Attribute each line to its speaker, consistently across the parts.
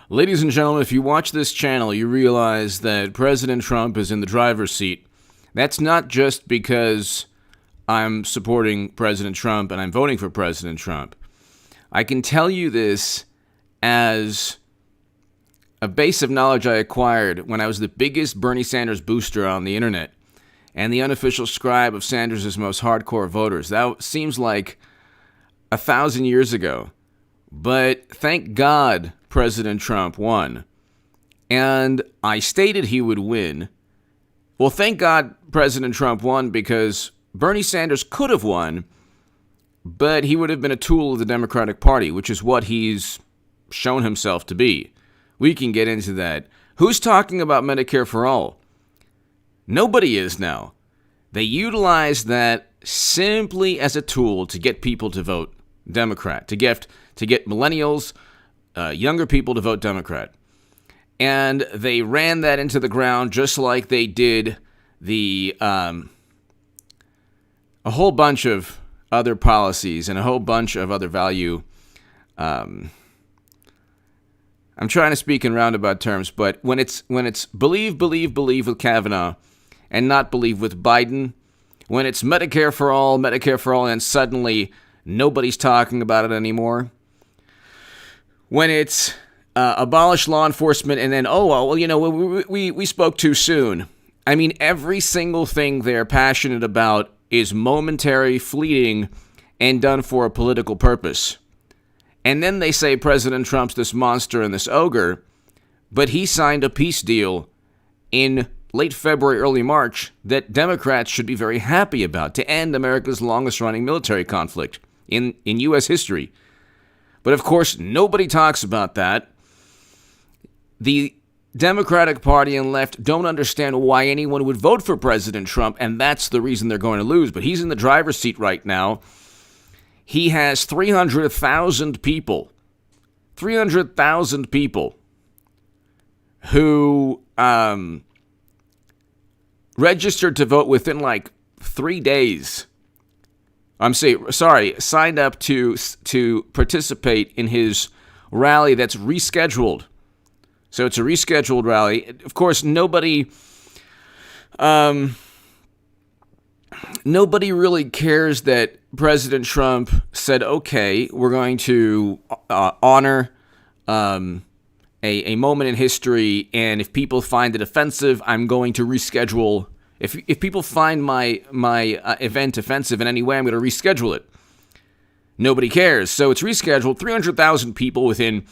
Speaker 1: Ladies and gentlemen, if you watch this channel, you realize that President Trump is in the driver's seat. That's not just because I'm supporting President Trump and I'm voting for President Trump. I can tell you this as a base of knowledge I acquired when I was the biggest Bernie Sanders booster on the internet and the unofficial scribe of Sanders' most hardcore voters. That seems like 1,000 years ago. But thank God President Trump won. And I stated he would win. Well, thank God President Trump won because Bernie Sanders could have won, but he would have been a tool of the Democratic Party, which is what he's shown himself to be. We can get into that. Who's talking about Medicare for all? Nobody is now. They utilize that simply as a tool to get people to vote Democrat, to get millennials, younger people to vote Democrat. And they ran that into the ground just like they did a whole bunch of other policies and a whole bunch of other value. I'm trying to speak in roundabout terms, but when it's believe with Kavanaugh and not believe with Biden, when it's Medicare for all, and suddenly nobody's talking about it anymore, when it's abolish law enforcement and then, we spoke too soon. I mean, every single thing they're passionate about is momentary, fleeting, and done for a political purpose. And then they say President Trump's this monster and this ogre, but he signed a peace deal in late February, early March that Democrats should be very happy about to end America's longest-running military conflict in U.S. history. But of course, nobody talks about that. The Democratic Party and left don't understand why anyone would vote for President Trump, and that's the reason they're going to lose. But he's in the driver's seat right now. He has 300,000 people who registered to vote within like 3 days. Signed up to participate in his rally that's rescheduled. So it's a rescheduled rally. Of course, nobody really cares that President Trump said, okay, we're going to honor a moment in history, and if people find it offensive, I'm going to reschedule. If people find my event offensive in any way, I'm going to reschedule it. Nobody cares. So it's rescheduled. 300,000 people within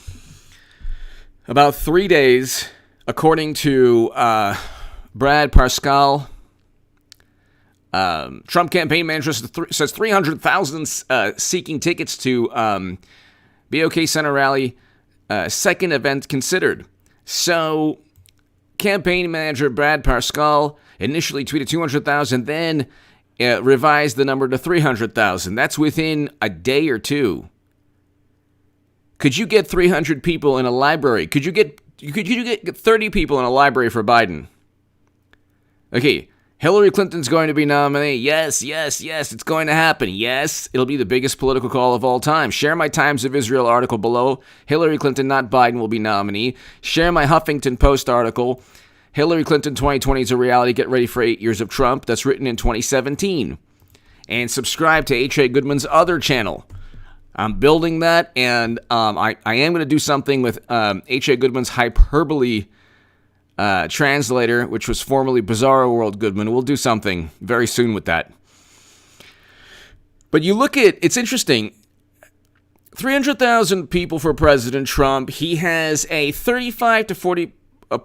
Speaker 1: about 3 days, according to Brad Parscale. Trump campaign manager says 300,000 seeking tickets to BOK Center rally, second event considered. So campaign manager Brad Parscale initially tweeted 200,000, then revised the number to 300,000. That's within a day or two. Could you get 300 people in a library? Could you get 30 people in a library for Biden? Okay, Hillary Clinton's going to be nominated. Yes, it's going to happen. Yes, it'll be the biggest political call of all time. Share my Times of Israel article below. Hillary Clinton, not Biden, will be nominee. Share my Huffington Post article. Hillary Clinton 2020 is a reality. Get ready for 8 years of Trump. That's written in 2017. And subscribe to H.A. Goodman's other channel. I'm building that, and I am going to do something with H.A. Goodman's hyperbole translator, which was formerly Bizarro World Goodman. We'll do something very soon with that. But you look at, it's interesting, 300,000 people for President Trump. He has a 35 to 40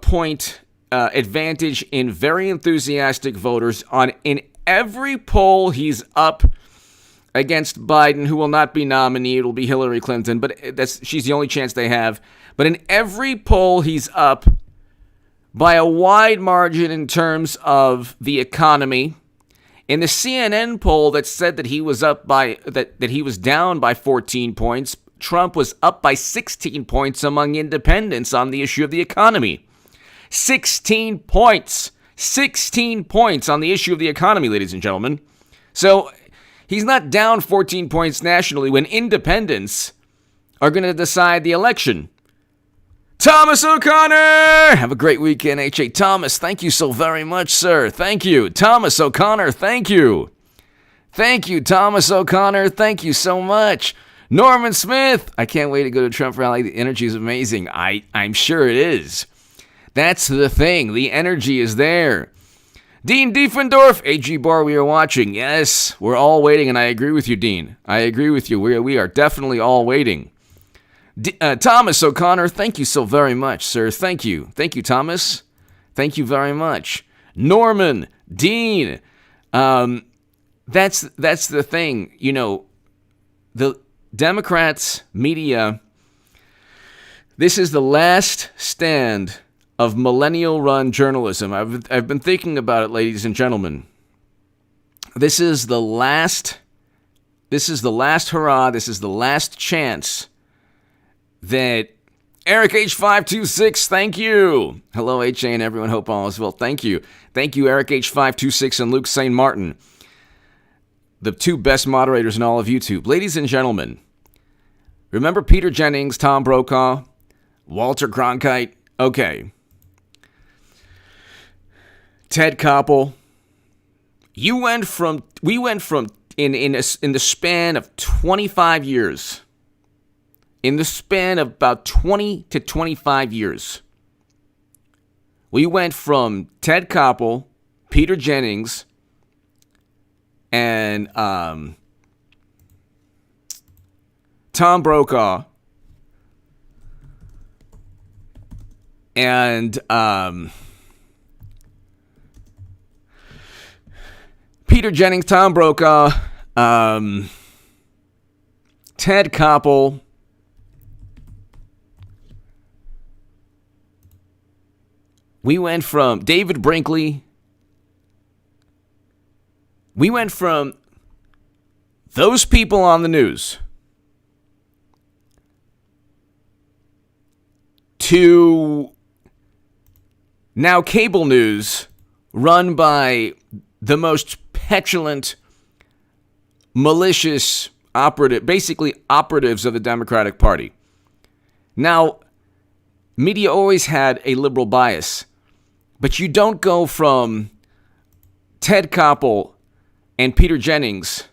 Speaker 1: point advantage in very enthusiastic voters. In every poll, he's up against Biden, who will not be nominee. It'll be Hillary Clinton, but she's the only chance they have. But in every poll, he's up by a wide margin in terms of the economy. In the CNN poll that said that he was that he was down by 14 points, Trump was up by 16 points among independents on the issue of the economy. 16 points. 16 points on the issue of the economy, ladies and gentlemen. So he's not down 14 points nationally when independents are going to decide the election. Thomas O'Connor! Have a great weekend, H.A. Thomas. Thank you so very much, sir. Thank you. Thomas O'Connor, thank you. Thank you, Thomas O'Connor. Thank you so much. Norman Smith. I can't wait to go to Trump rally. The energy is amazing. I'm sure it is. That's the thing. The energy is there. Dean Diefendorf, AG Bar, we are watching. Yes, we're all waiting, and I agree with you, Dean. I agree with you. We are definitely all waiting. Thomas O'Connor, thank you so very much, sir. Thank you. Thank you, Thomas. Thank you very much. Norman, Dean, that's the thing. You know, the Democrats, media, this is the last stand of millennial-run journalism. I've been thinking about it, ladies and gentlemen. This is the last hurrah. This is the last chance that Eric H526, thank you. Hello, HA and everyone. Hope all is well. Thank you. Thank you, Eric H526 and Luke St. Martin, the two best moderators in all of YouTube. Ladies and gentlemen, remember Peter Jennings, Tom Brokaw, Walter Cronkite? Okay. Ted Koppel. We went from in the span of 25 years. In the span of about 20 to 25 years, we went from Ted Koppel, Peter Jennings, and Tom Brokaw, and Peter Jennings, Tom Brokaw, Ted Koppel, we went from David Brinkley. We went from those people on the news to now cable news run by the most petulant, malicious basically operatives of the Democratic Party. Now, media always had a liberal bias, but you don't go from Ted Koppel and Peter Jennings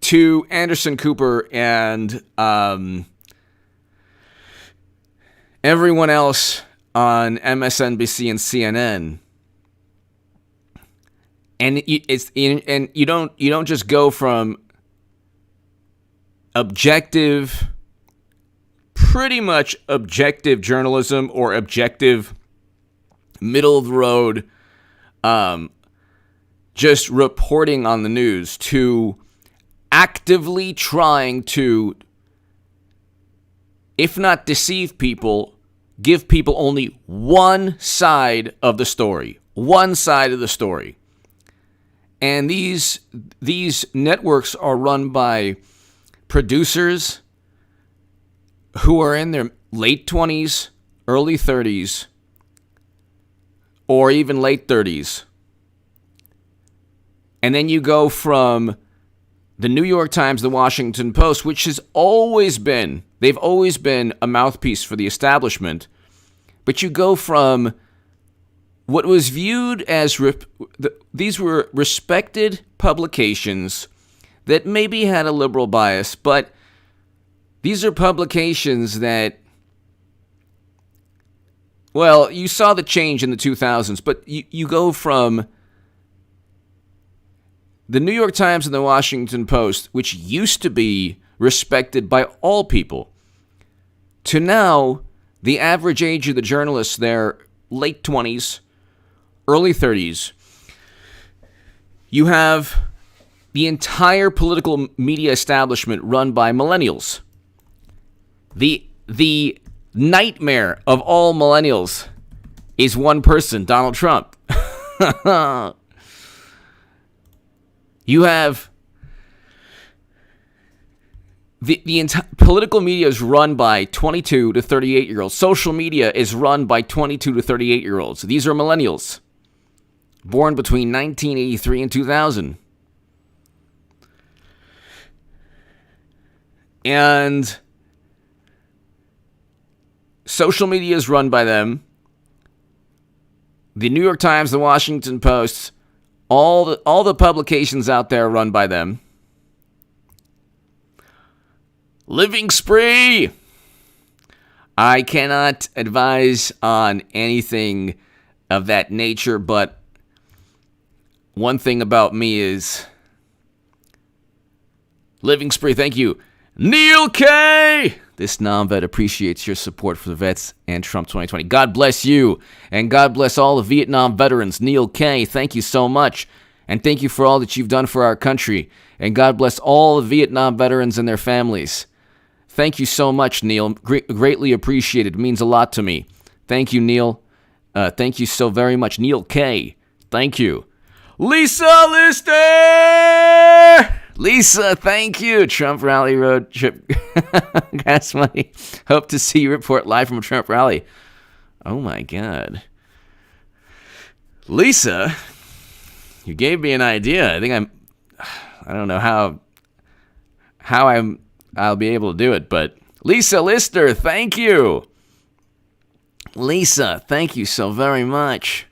Speaker 1: to Anderson Cooper and everyone else on MSNBC and CNN. And you don't just go from pretty much objective journalism or objective middle of the road, just reporting on the news to actively trying to, if not deceive people, give people only one side of the story. One side of the story. And these networks are run by producers who are in their late 20s, early 30s, or even late 30s. And then you go from the New York Times, the Washington Post, which has they've always been a mouthpiece for the establishment. But you go from what was viewed as, these were respected publications that maybe had a liberal bias, but these are publications that, well, you saw the change in the 2000s, but you go from the New York Times and the Washington Post, which used to be respected by all people, to now the average age of the journalists, they're late 20s, early 30s. You have the entire political media establishment run by millennials. The nightmare of all millennials is one person, Donald Trump. You have the entire political media is run by 22 to 38-year-olds. Social media is run by 22 to 38-year-olds. These are millennials, born between 1983 and 2000. And social media is run by them. The New York Times, the Washington Post, all the publications out there are run by them. Living spree! I cannot advise on anything of that nature, but one thing about me is living spree. Thank you, Neil K. This non-vet appreciates your support for the vets and Trump 2020. God bless you, and God bless all the Vietnam veterans. Neil K., thank you so much, and thank you for all that you've done for our country. And God bless all the Vietnam veterans and their families. Thank you so much, Neil. Greatly appreciated. It means a lot to me. Thank you, Neil. Thank you so very much. Neil K., thank you. Lisa Lister! Lisa, thank you. Trump rally road trip. Gas money. Hope to see you report live from a Trump rally. Oh, my God. Lisa, you gave me an idea. I don't know how I'll be able to do it, but Lisa Lister, thank you. Lisa, thank you so very much.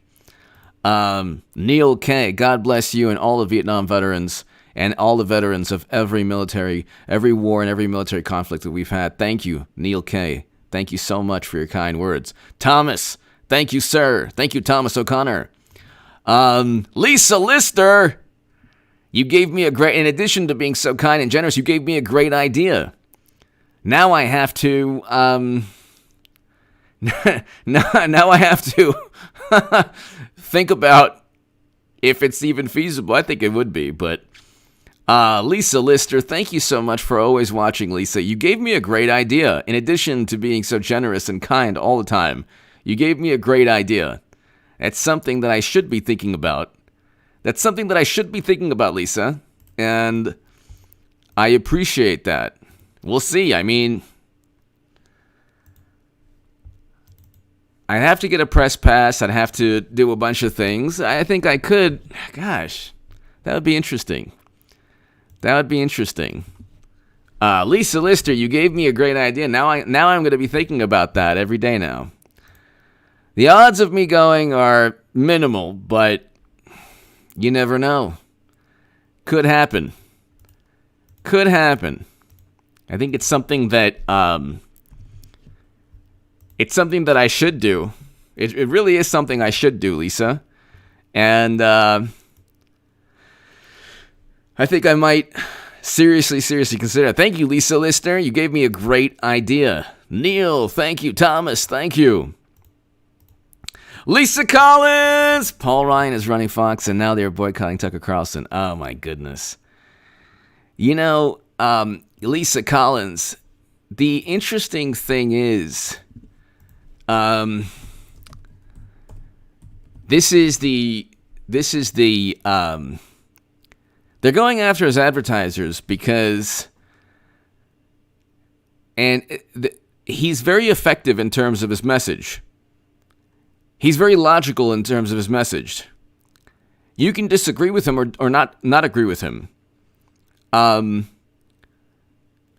Speaker 1: Neil K., God bless you and all the Vietnam veterans and all the veterans of every war and every military conflict that we've had. Thank you, Neil K. Thank you so much for your kind words. Thomas, thank you, sir. Thank you, Thomas O'Connor. Lisa Lister, you gave me in addition to being so kind and generous, you gave me a great idea. Now I have to, now I have to think about if it's even feasible. I think it would be, but Lisa Lister, thank you so much for always watching, Lisa. You gave me a great idea. In addition to being so generous and kind all the time, you gave me a great idea. That's something that I should be thinking about. Lisa. And I appreciate that. We'll see. I mean, I'd have to get a press pass. I'd have to do a bunch of things. I think I could. Gosh, that would be interesting. Lisa Lister, you gave me a great idea. Now I'm going to be thinking about that every day now. The odds of me going are minimal, but you never know. Could happen. I think it's something that I should do. It really is something I should do, Lisa. And I think I might seriously consider it. Thank you, Lisa Lister. You gave me a great idea. Neil, thank you. Thomas, thank you. Lisa Collins! Paul Ryan is running Fox, and now they're boycotting Tucker Carlson. Oh, my goodness. You know, Lisa Collins, the interesting thing is, this is the they're going after his advertisers because, he's very effective in terms of his message. He's very logical in terms of his message. You can disagree with him or not agree with him.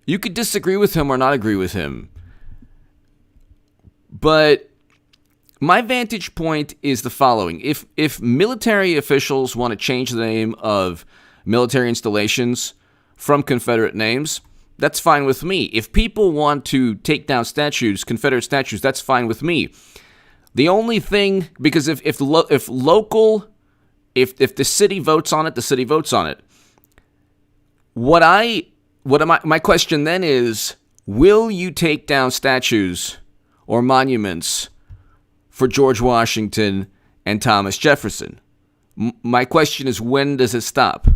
Speaker 1: You could disagree with him or not agree with him. But my vantage point is the following. If military officials want to change the name of military installations from Confederate names, that's fine with me. If people want to take down statues, Confederate statues, that's fine with me. The only thing, because if the city votes on it, the city votes on it. My question then is, will you take down statues or monuments for George Washington and Thomas Jefferson? My question is, when does it stop?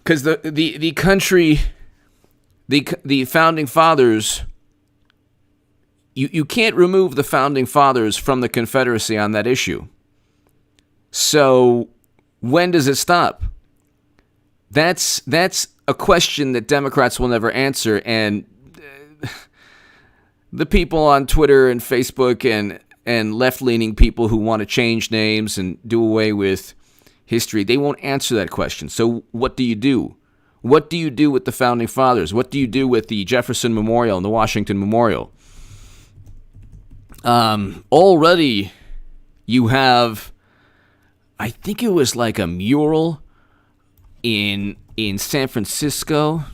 Speaker 1: Because the country, the founding fathers, you can't remove the founding fathers from the Confederacy on that issue. So when does it stop? That's a question that Democrats will never answer, and the people on Twitter and Facebook and left-leaning people who want to change names and do away with history, they won't answer that question. So what do you do? What do you do with the founding fathers? What do you do with the Jefferson Memorial and the Washington Memorial? Already you have, I think it was like a mural in San Francisco,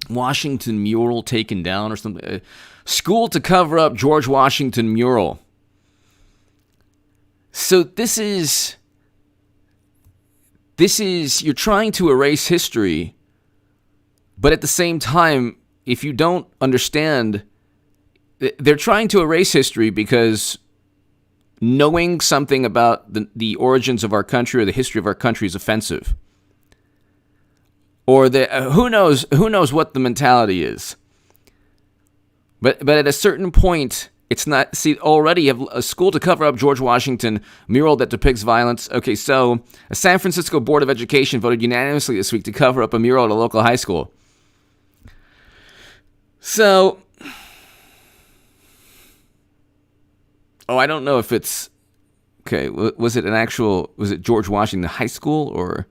Speaker 1: Washington mural taken down or something. School to cover up George Washington mural. So this is, you're trying to erase history, but at the same time, if you don't understand, they're trying to erase history because knowing something about the origins of our country or the history of our country is offensive. Or who knows what the mentality is. But at a certain point, it's not. See, already you have a school to cover up George Washington mural that depicts violence. Okay, so a San Francisco Board of Education voted unanimously this week to cover up a mural at a local high school. So, I don't know if it's, okay, was it George Washington High School or,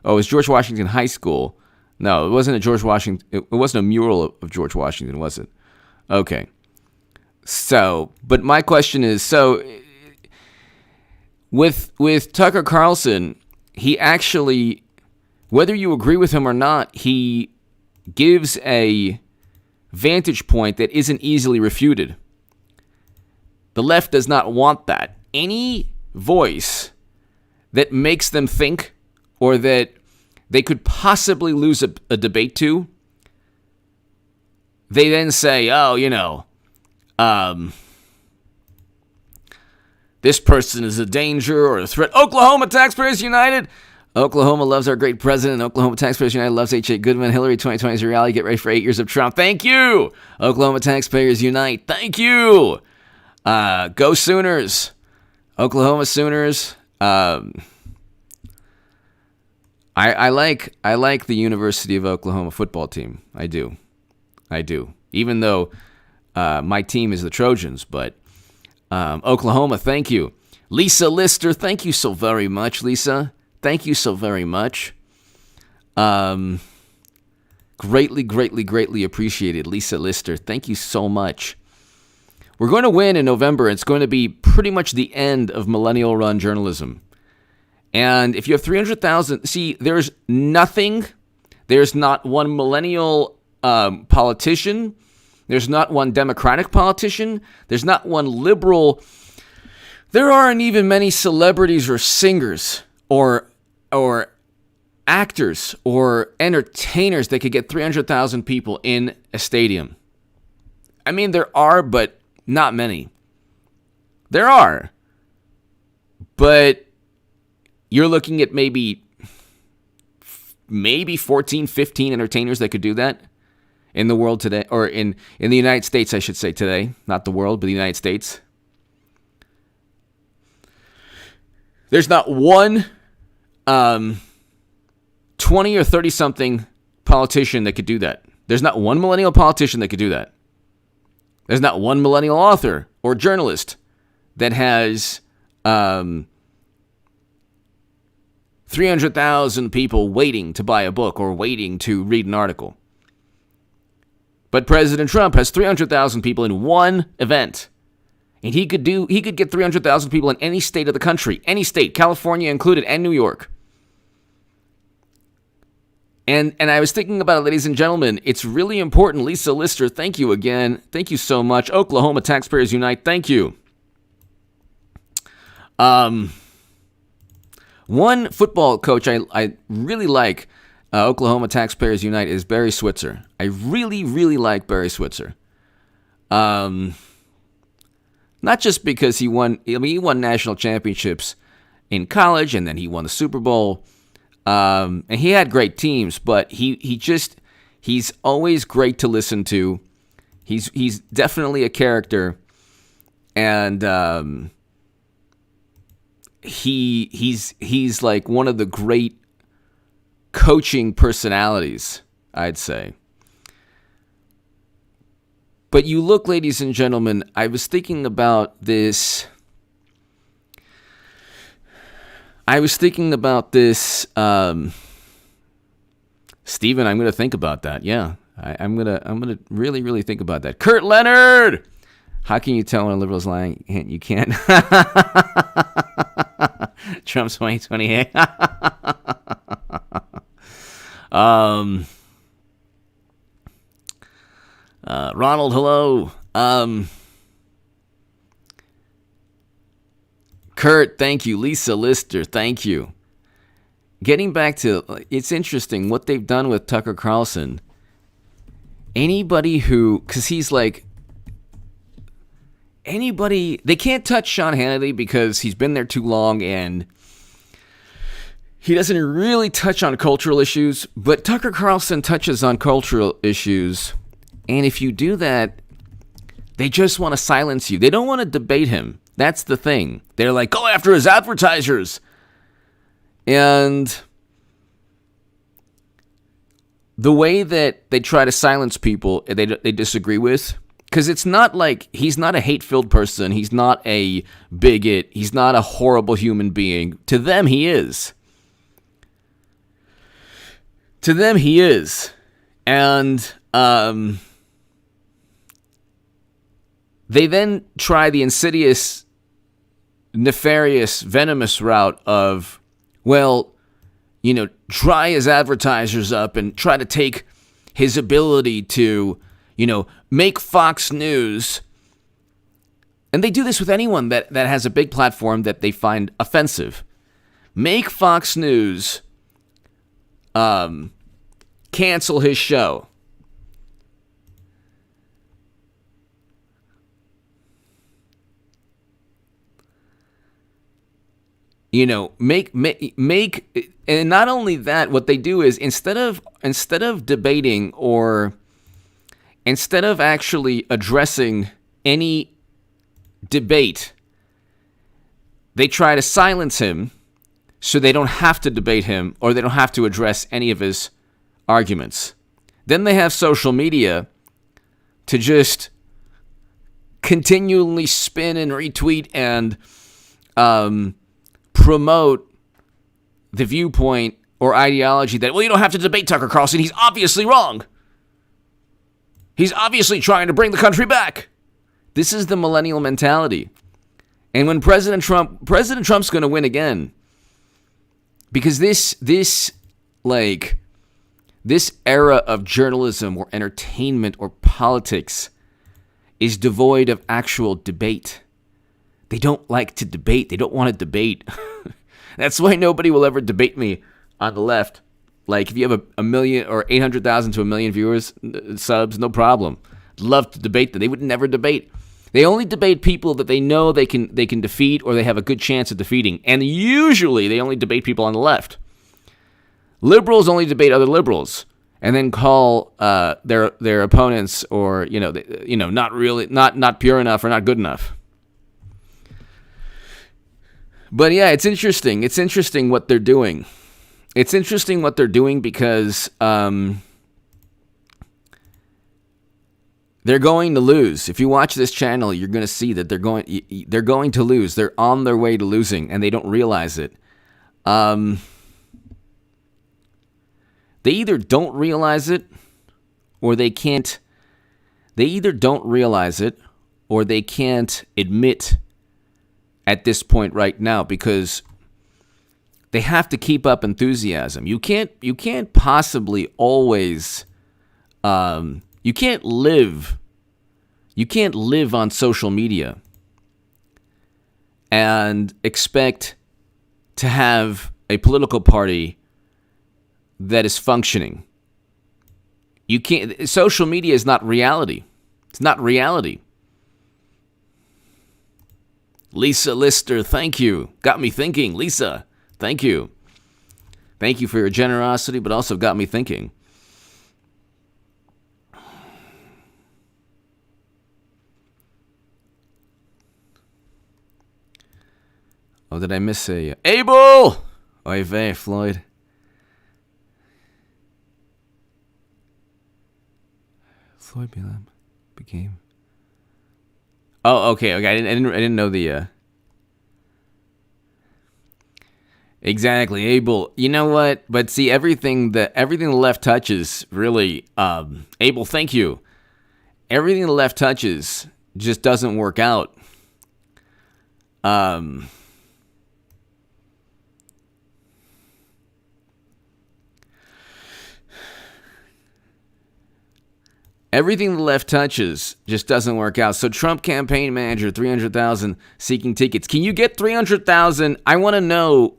Speaker 1: it was George Washington High School. No, it wasn't it wasn't a mural of George Washington, was it? Okay. So, but my question is, with Tucker Carlson, he actually, whether you agree with him or not, he gives a vantage point that isn't easily refuted. The left does not want that. Any voice that makes them think or that they could possibly lose a debate to, they then say, this person is a danger or a threat. Oklahoma Taxpayers United. Oklahoma loves our great president. Oklahoma Taxpayers United loves H.A. Goodman. Hillary 2020 is a rally. Get ready for 8 years of Trump. Thank you. Oklahoma Taxpayers Unite. Thank you. Go Sooners. Oklahoma Sooners. I like the University of Oklahoma football team. I do. Even though my team is the Trojans, but Oklahoma, thank you. Lisa Lister, thank you so very much, Lisa. Thank you so very much. Greatly appreciated, Lisa Lister. Thank you so much. We're going to win in November. It's going to be pretty much the end of Millennial-run journalism. And if you have 300,000, see, there's not one millennial politician. There's not one Democratic politician. There's not one liberal. There aren't even many celebrities or singers or actors or entertainers that could get 300,000 people in a stadium. I mean, there are, but not many. There are. But you're looking at maybe 14, 15 entertainers that could do that in the world today, or in the United States, I should say today, not the world, but the United States. There's not one 20 or 30-something politician that could do that. There's not one millennial politician that could do that. There's not one millennial author or journalist that has 300,000 people waiting to buy a book or waiting to read an article. But President Trump has 300,000 people in one event. And he could get 300,000 people in any state of the country, any state, California included, and New York. And I was thinking about it, ladies and gentlemen. It's really important. Lisa Lister, thank you again. Thank you so much. Oklahoma Taxpayers Unite, thank you. One football coach I really like, Oklahoma Taxpayers Unite, is Barry Switzer. I really like Barry Switzer. Not just because he won national championships in college, and then he won the Super Bowl. And he had great teams, but he's always great to listen to. He's definitely a character, and he's like one of the great coaching personalities, I'd say. But you look, ladies and gentlemen, I was thinking about this. Stephen, I'm going to think about that. Yeah, I'm going to really think about that. Kurt Leonard, How can you tell when a liberal's lying? You can't. Trump's 2028. Ronald, hello. Kurt, thank you. Lisa Lister, thank you. Getting back to, it's interesting what they've done with Tucker Carlson. Anybody who, because he's like, they can't touch Sean Hannity because he's been there too long and he doesn't really touch on cultural issues, but Tucker Carlson touches on cultural issues. And if you do that, they just want to silence you. They don't want to debate him. That's the thing. They're like, go after his advertisers. And the way that they try to silence people they disagree with, because it's not like he's not a hate-filled person. He's not a bigot. He's not a horrible human being. To them, he is. To them, he is. And they then try the insidious, nefarious, venomous route of, well, dry his advertisers up and try to take his ability to, make Fox News. And they do this with anyone that has a big platform that they find offensive. Make Fox News cancel his show. Make, and not only that, what they do is instead of debating or instead of actually addressing any debate, they try to silence him so they don't have to debate him or they don't have to address any of his arguments. Then they have social media to just continually spin and retweet and promote the viewpoint or ideology that, well, you don't have to debate Tucker Carlson. He's obviously wrong. He's obviously trying to bring the country back. This is the millennial mentality. And when President Trump's going to win again, because this era of journalism or entertainment or politics is devoid of actual debate. They don't like to debate. They don't want to debate. That's why nobody will ever debate me on the left. Like, if you have a million or 800,000 to a million viewers, subs, no problem. Love to debate them. They would never debate. They only debate people that they know they can defeat or they have a good chance of defeating. And usually they only debate people on the left. Liberals only debate other liberals and then call their opponents or not pure enough or not good enough. But yeah, it's interesting. It's interesting what they're doing. It's interesting what they're doing because they're going to lose. If you watch this channel, you're going to see that they're going to lose. They're on their way to losing, and they don't realize it. They either don't realize it, or they can't. They either don't realize it, or they can't admit at this point right now, because they have to keep up enthusiasm. You can't possibly always. You can't live on social media and expect to have a political party that is functioning. You can't. Social media is not reality. It's not reality. Lisa Lister, thank you. Got me thinking. Lisa, thank you. Thank you for your generosity, but also got me thinking. Oh, did I miss a... Abel! Oy vey, Floyd. Floyd became... Oh, okay. I didn't know the... Exactly, Abel. You know what? But see, everything the left touches really... Abel, thank you. Everything the left touches just doesn't work out. Everything the left touches just doesn't work out. So Trump campaign manager, 300,000 seeking tickets. Can you get 300,000? I want to know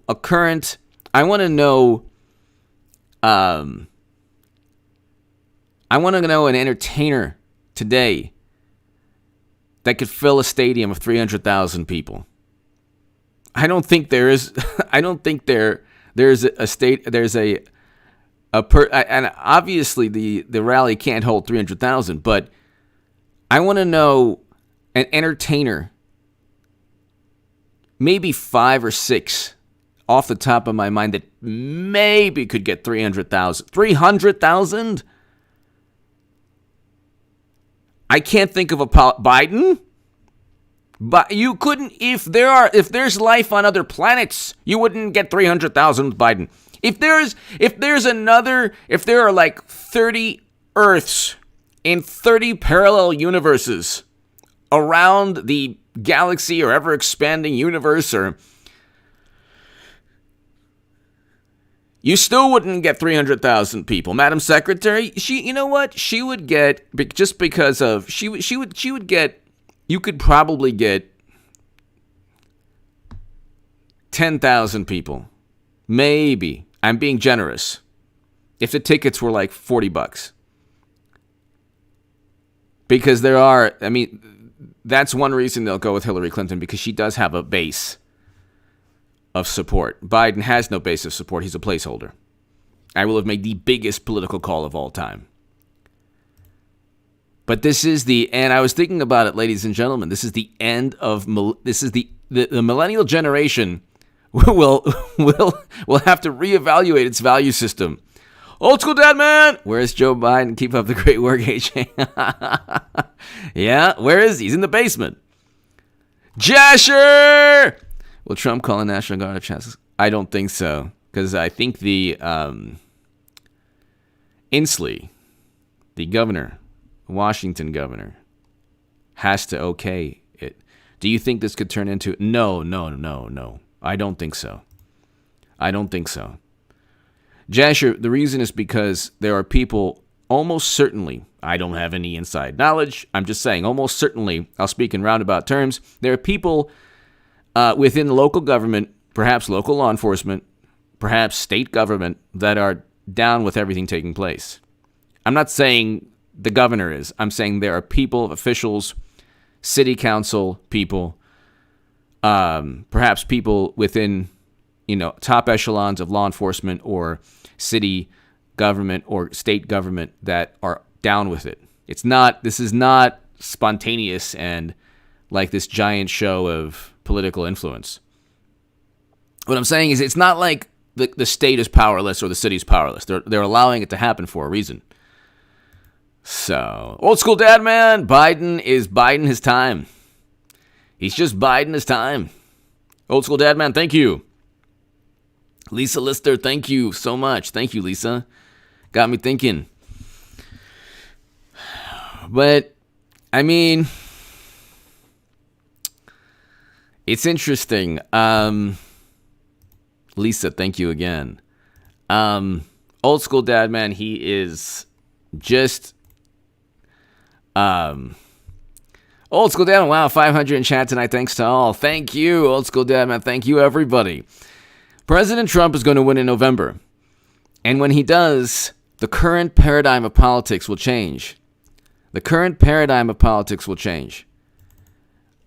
Speaker 1: an entertainer today that could fill a stadium of 300,000 people. I don't think there is. I don't think there's a state. There's and obviously the rally can't hold 300,000. But I want to know an entertainer, maybe 5 or 6, off the top of my mind that maybe could get 300,000. 300,000. I can't think of a Biden. But you couldn't, if there's life on other planets, you wouldn't get 300,000 with Biden. If there are like 30 Earths in 30 parallel universes around the galaxy or ever expanding universe, or you still wouldn't get 300,000 people. Madam Secretary, you know what? She would get, just because of, she would get, you could probably get 10,000 people. Maybe. I'm being generous. If the tickets were like $40. Because that's one reason they'll go with Hillary Clinton, because she does have a base of support. Biden has no base of support. He's a placeholder. I will have made the biggest political call of all time. But this is and I was thinking about it, ladies and gentlemen, this is the end of, the millennial generation will have to reevaluate its value system. Old school dad, man. Where's Joe Biden? Keep up the great work, AJ. Yeah, where is he? He's in the basement. Jasher! Will Trump call a National Guard of Chassis? I don't think so, because I think the Inslee, the governor, Washington governor, has to okay it. Do you think this could turn into... No. I don't think so. Jasher, the reason is because there are people, almost certainly, I don't have any inside knowledge, I'm just saying, almost certainly, I'll speak in roundabout terms, there are people within local government, perhaps local law enforcement, perhaps state government, that are down with everything taking place. I'm not saying the governor is. I'm saying there are people, officials, city council people, perhaps people within, top echelons of law enforcement or city government or state government that are down with it. This is not spontaneous and like this giant show of political influence. What I'm saying is it's not like the state is powerless or the city's powerless. They're allowing it to happen for a reason. So, old school dad, man, Biden is biding his time. He's just biding his time. Old school dad, man, thank you. Lisa Lister, thank you so much. Thank you, Lisa. Got me thinking. But, it's interesting. Lisa, thank you again. Old school dad, man, he is just... Old school dad, wow, 500 in chat tonight. Thanks to all. Thank you, old school dad, man. Thank you, everybody. President Trump is going to win in November. And when he does, the current paradigm of politics will change.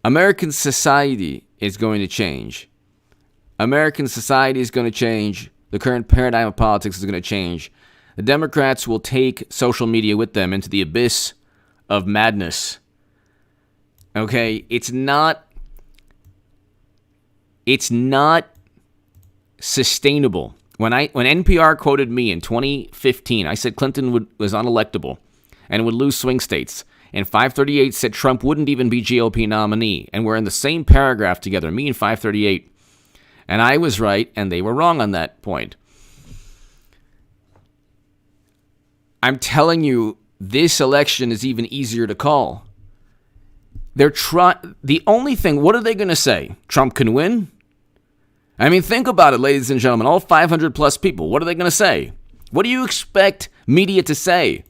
Speaker 1: American society is going to change. The current paradigm of politics is going to change. The Democrats will take social media with them into the abyss of madness. Okay, it's not sustainable. When NPR quoted me in 2015, I said Clinton was unelectable and would lose swing states. And 538 said Trump wouldn't even be GOP nominee. And we're in the same paragraph together, me and 538. And I was right, and they were wrong on that point. I'm telling you, this election is even easier to call. The only thing, what are they going to say? Trump can win? I mean, think about it, ladies and gentlemen. All 500 plus people, what are they going to say? What do you expect media to say?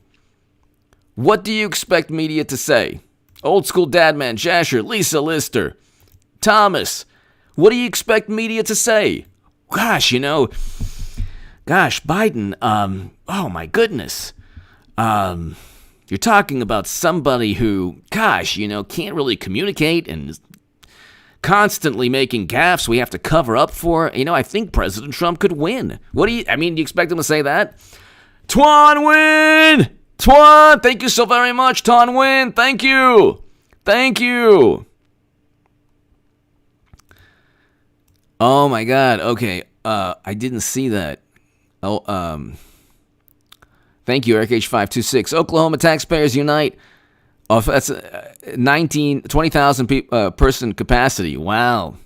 Speaker 1: What do you expect media to say? Old school dadman, Jasher, Lisa Lister, Thomas. What do you expect media to say? Gosh, Biden, oh my goodness. You're talking about somebody who, can't really communicate and is constantly making gaffes we have to cover up for. I think President Trump could win. Do you expect him to say that? Twan win! Twan, thank you so very much, Twan win. Thank you. Thank you. Oh my God. Okay. I didn't see that. Thank you, Eric H526. Oklahoma Taxpayers Unite. Oh, that's 20,000 person capacity. Wow.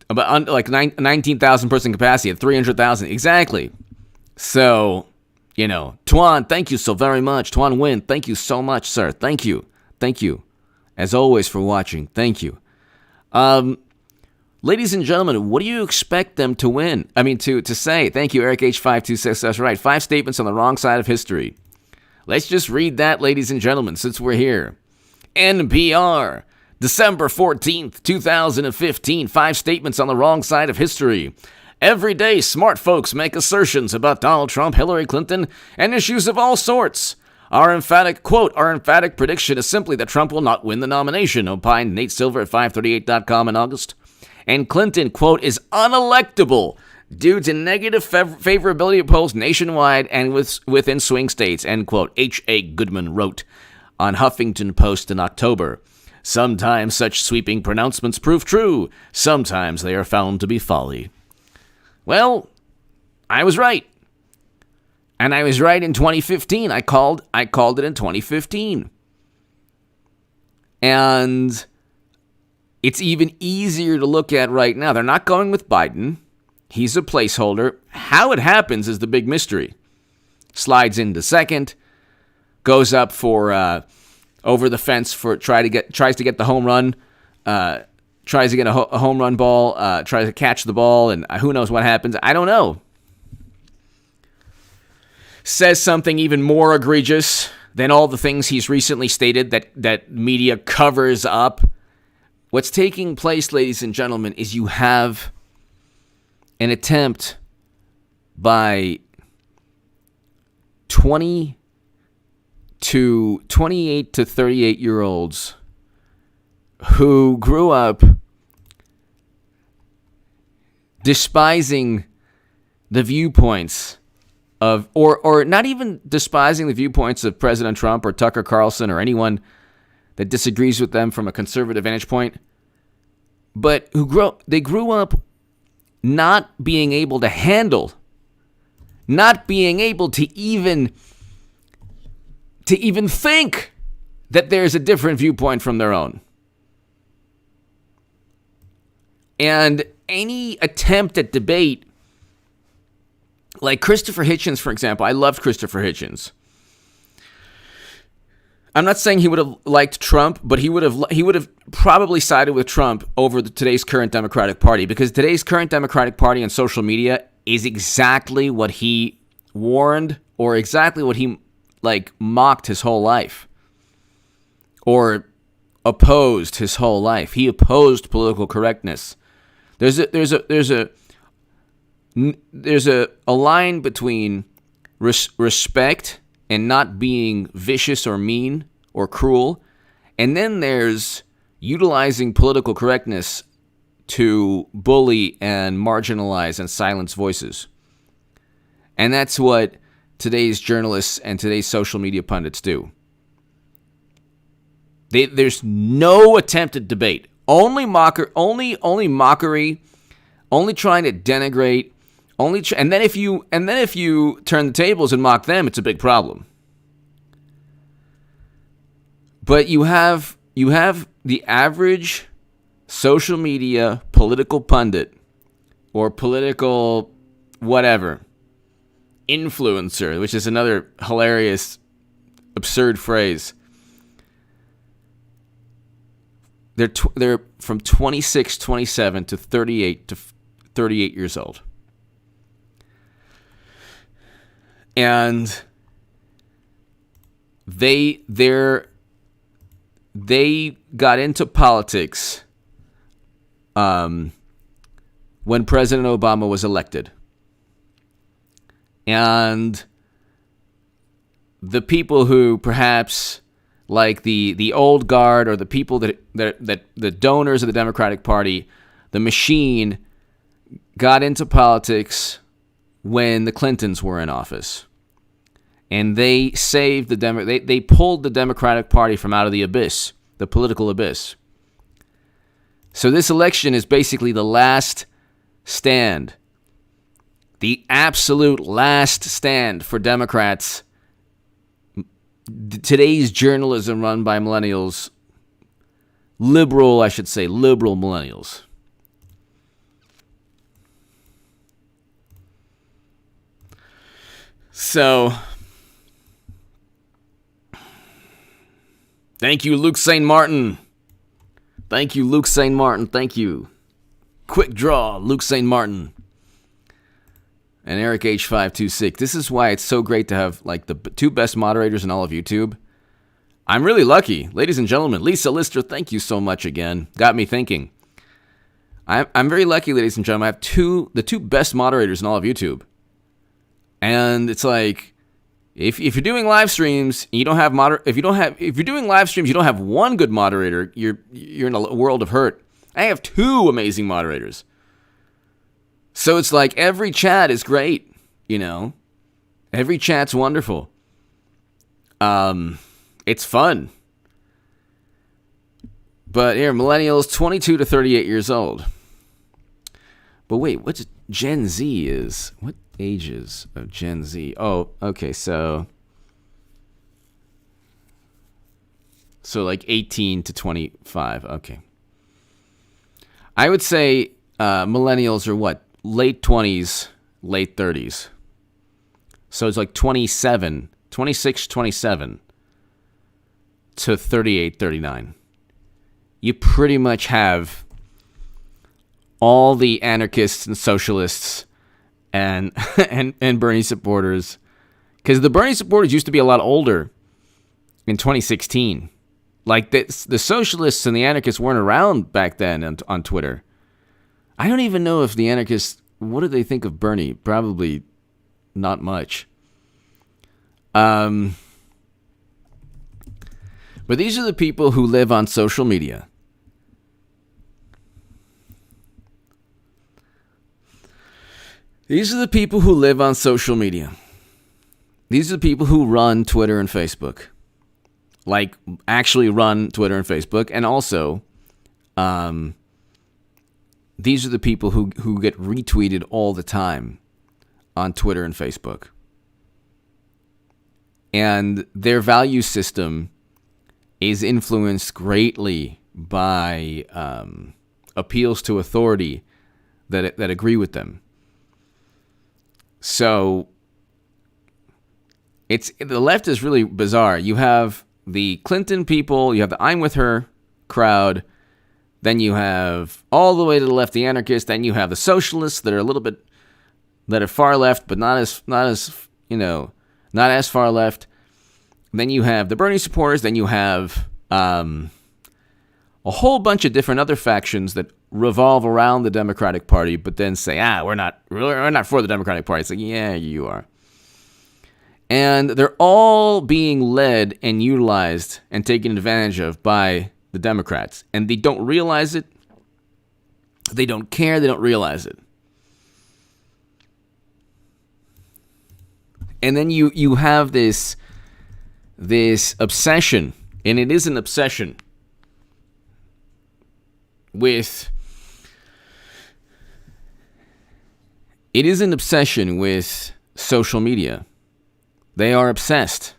Speaker 1: About 19,000 person capacity at 300,000. Exactly. So, Tuan, thank you so very much. Tuan Win, thank you so much, sir. Thank you. Thank you, as always, for watching. Thank you. Ladies and gentlemen, what do you expect them to win? To say. Thank you, Eric H526. That's right. 5 statements on the wrong side of history. Let's just read that, ladies and gentlemen, since we're here. NPR, December 14th, 2015. 5 statements on the wrong side of history. Every day, smart folks make assertions about Donald Trump, Hillary Clinton, and issues of all sorts. Our emphatic prediction is simply that Trump will not win the nomination, opined Nate Silver at 538.com in August. And Clinton, quote, is unelectable due to negative favorability polls nationwide and within swing states, end quote, H.A. Goodman wrote on Huffington Post in October. Sometimes such sweeping pronouncements prove true. Sometimes they are found to be folly. Well, I was right. And I was right in 2015. I called it in 2015. And it's even easier to look at right now. They're not going with Biden. He's a placeholder. How it happens is the big mystery. Slides into second, goes up for over the fence tries to get the home run, tries to get a home run ball, tries to catch the ball, and who knows what happens. I don't know. Says something even more egregious than all the things he's recently stated that media covers up. What's taking place, ladies and gentlemen, is you have an attempt by 28 to 38-year-olds who grew up despising the viewpoints of, or not even despising the viewpoints of President Trump or Tucker Carlson or anyone that disagrees with them from a conservative vantage point, but they grew up not being able to handle, not being able to even think that there's a different viewpoint from their own. And any attempt at debate, like Christopher Hitchens, for example, I loved Christopher Hitchens. I'm not saying he would have liked Trump, but he would have probably sided with Trump over today's current Democratic Party, because today's current Democratic Party on social media is exactly what he warned, or exactly what he mocked his whole life, or opposed his whole life. He opposed political correctness. There's a line between respect and not being vicious or mean or cruel, and then there's utilizing political correctness to bully and marginalize and silence voices. And that's what today's journalists and today's social media pundits do. There's no attempt at debate. Only mockery, only trying to denigrate. And then if you turn the tables and mock them, it's a big problem. But you have the average social media political pundit or political whatever influencer, which is another hilarious absurd phrase. They're from 26, 27 to 38 years old. And they got into politics when President Obama was elected. And the people who perhaps like the old guard or the people that the donors of the Democratic Party, the machine, got into politics when the Clintons were in office. And they saved they pulled the Democratic Party from out of the abyss, the political abyss. So this election is basically the last stand, the absolute last stand for Democrats. Today's journalism run by millennials, liberal millennials. So, thank you, Luke St. Martin. Thank you, Luke St. Martin. Thank you. Quick draw, Luke St. Martin. And Eric H526. This is why it's so great to have like the two best moderators in all of YouTube. I'm really lucky. Ladies and gentlemen, Lisa Lister, thank you so much again. Got me thinking. I'm very lucky, ladies and gentlemen. I have the two best moderators in all of YouTube. And it's like, if you're doing live streams, and you don't have if you're doing live streams, you don't have one good moderator, you're in a world of hurt. I have two amazing moderators. So it's like every chat is great, you know. Every chat's wonderful. It's fun. But here, millennials, 22 to 38 years old. But wait, what's Gen Z is? What ages of Gen Z? Oh, okay, so like 18 to 25. Okay. I would say millennials are what? Late 20s, late 30s. So it's like 26, 27 to 38, 39. You pretty much have all the anarchists and socialists and Bernie supporters. Because the Bernie supporters used to be a lot older in 2016. Like the socialists and the anarchists weren't around back then on Twitter. I don't even know if the anarchists, what do they think of Bernie? Probably not much. But these are the people who live on social media. These are the people who live on social media. These are the people who run Twitter and Facebook. Like, actually run Twitter and Facebook. And also, these are the people who get retweeted all the time on Twitter and Facebook. And their value system is influenced greatly by appeals to authority that agree with them. So the left is really bizarre. You have the Clinton people, you have the I'm with her crowd, then you have all the way to the left the anarchists, then you have the socialists that are a little bit that are far left, but not as far left. Then you have the Bernie supporters, then you have a whole bunch of different other factions that revolve around the Democratic Party, but then say, we're not for the Democratic Party. It's like, yeah, you are. And they're all being led and utilized and taken advantage of by the Democrats. And they don't realize it. They don't care. They don't realize it. And then you have this obsession, and it is an obsession with social media. They are obsessed.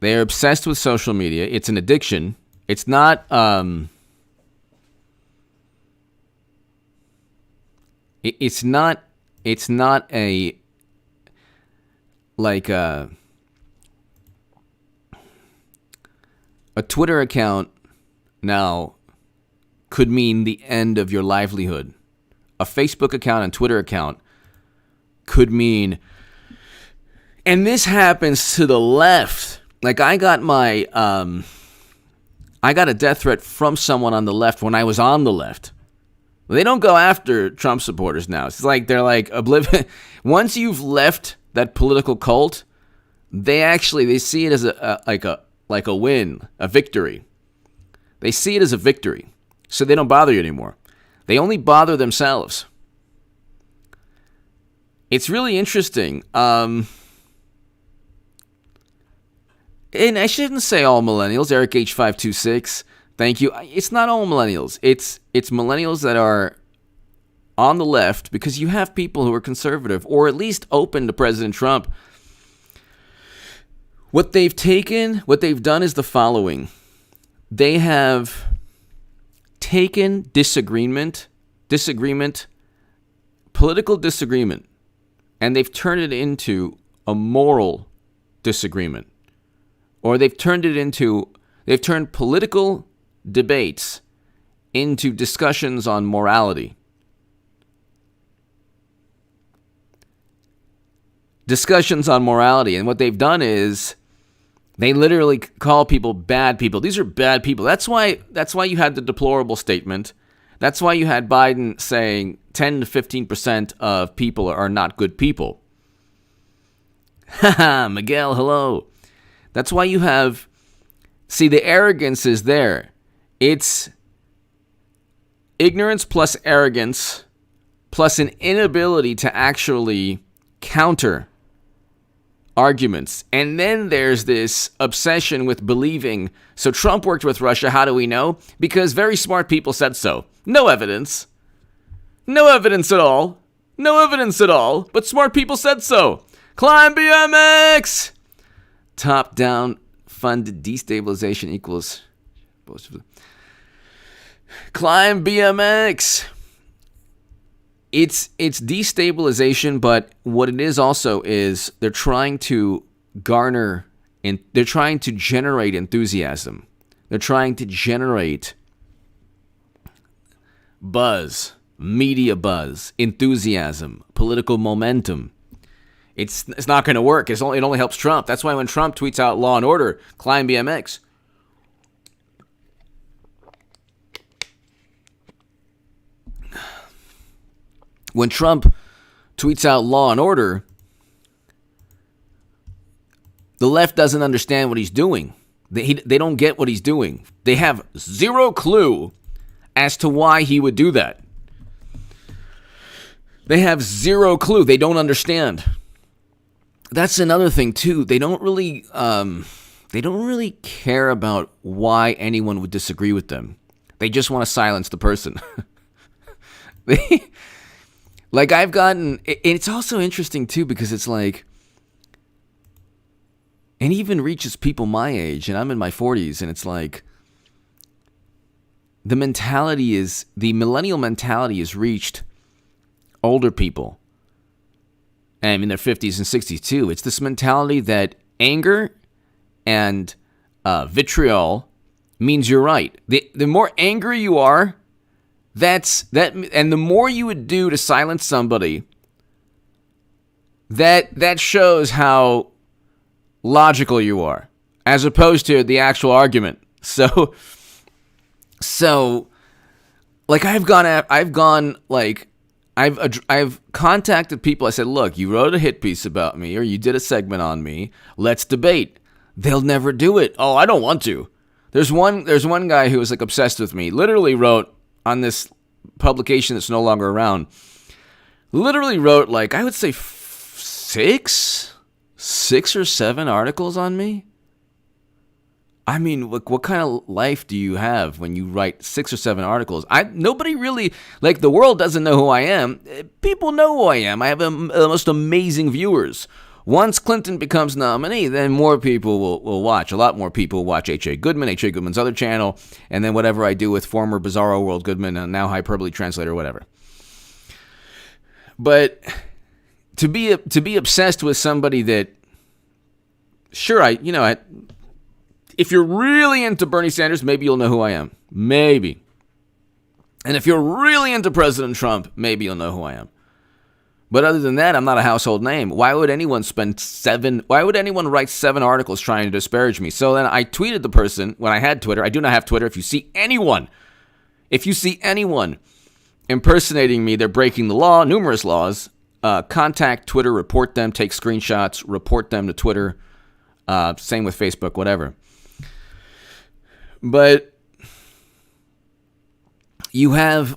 Speaker 1: They are obsessed with social media. It's an addiction. It's not it's not a like A Twitter account now could mean the end of your livelihood. A Facebook account and Twitter account could mean, and this happens to the left. Like I got a death threat from someone on the left when I was on the left. They don't go after Trump supporters now. It's like they're like oblivious. Once you've left that political cult, they see it as a win, a victory. They see it as a victory, so they don't bother you anymore. They only bother themselves. It's really interesting. And I shouldn't say all millennials. Eric H526, thank you. It's not all millennials. It's millennials that are on the left, because you have people who are conservative or at least open to President Trump. What they've done is the following. They have taken disagreement, political disagreement, and they've turned it into a moral disagreement. Or they've turned political debates into discussions on morality. And what they've done is they literally call people bad people. These are bad people. That's why you had the deplorable statement. That's why you had Biden saying 10 to 15% of people are not good people. Haha, Miguel, hello. That's why you have, the arrogance is there. It's ignorance plus arrogance plus an inability to actually counter arguments. And then there's this obsession with believing. So Trump worked with Russia. How do we know? Because very smart people said so. No evidence. No evidence at all. But smart people said so. Climb BMX! Top-down funded destabilization equals... Climb BMX! It's destabilization, but what it is also is they're trying to they're trying to generate enthusiasm. They're trying to generate buzz, media buzz, enthusiasm, political momentum. It's not going to work. It only helps Trump. That's why when Trump tweets out law and order, climb BMX. When Trump tweets out law and order, the left doesn't understand what he's doing. They don't get what he's doing. They have zero clue as to why he would do that. They have zero clue. They don't understand. That's another thing too. They don't really care about why anyone would disagree with them. They just want to silence the person. It's also interesting too, because it's like, and even reaches people my age, and I'm in my 40s, and it's like, the millennial mentality has reached older people. And in their 50s and 60s too. It's this mentality that anger and vitriol means you're right. The more angry you are, and the more you would do to silence somebody, that shows how logical you are, as opposed to the actual argument. So like I've contacted people. I said, look, you wrote a hit piece about me, or you did a segment on me. Let's debate. They'll never do it. Oh, I don't want to. There's one guy who was like obsessed with me. Literally wrote on this publication that's no longer around. Literally wrote like, I would say six or seven articles on me. I mean, what kind of life do you have when you write 6 or 7 articles? Nobody really, the world doesn't know who I am. People know who I am. I have the most amazing viewers. Once Clinton becomes nominee, then more people will watch. A lot more people will watch H.A. Goodman, H.A. Goodman's other channel, and then whatever I do with former Bizarro World Goodman, and now Hyperbole Translator, whatever. But to be obsessed with somebody that, sure, If you're really into Bernie Sanders, maybe you'll know who I am. Maybe. And if you're really into President Trump, maybe you'll know who I am. But other than that, I'm not a household name. Why would anyone write 7 articles trying to disparage me? So then I tweeted the person when I had Twitter. I do not have Twitter. If you see anyone impersonating me, they're breaking the law, numerous laws. Contact Twitter, report them, take screenshots, report them to Twitter. Same with Facebook, whatever. But you have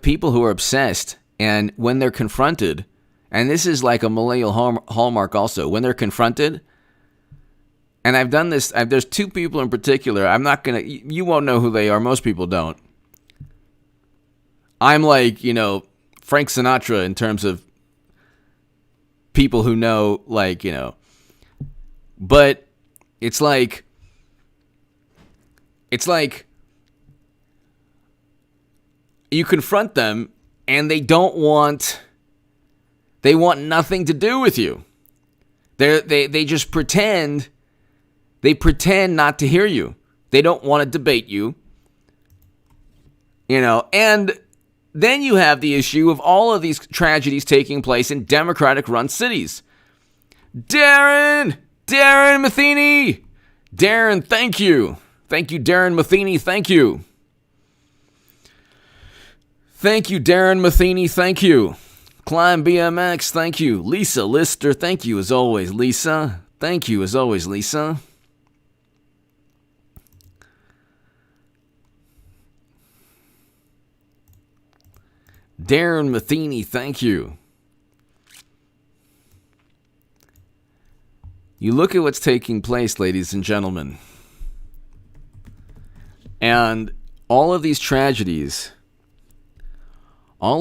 Speaker 1: people who are obsessed, and when they're confronted, and this is like a millennial hallmark also, when they're confronted, and I've done this, there's 2 people in particular, you won't know who they are, most people don't. I'm like, Frank Sinatra in terms of people who know, but it's like you confront them and they want nothing to do with you. They just pretend not to hear you. They don't want to debate you. And then you have the issue of all of these tragedies taking place in Democratic-run cities. Darren Matheny. Darren, thank you. Thank you, Darren Matheny. Thank you. Thank you, Darren Matheny. Thank you. Climb BMX. Thank you. Lisa Lister. Thank you as always, Lisa. Thank you as always, Lisa. Darren Matheny, thank you. You look at what's taking place, ladies and gentlemen. And all of these tragedies are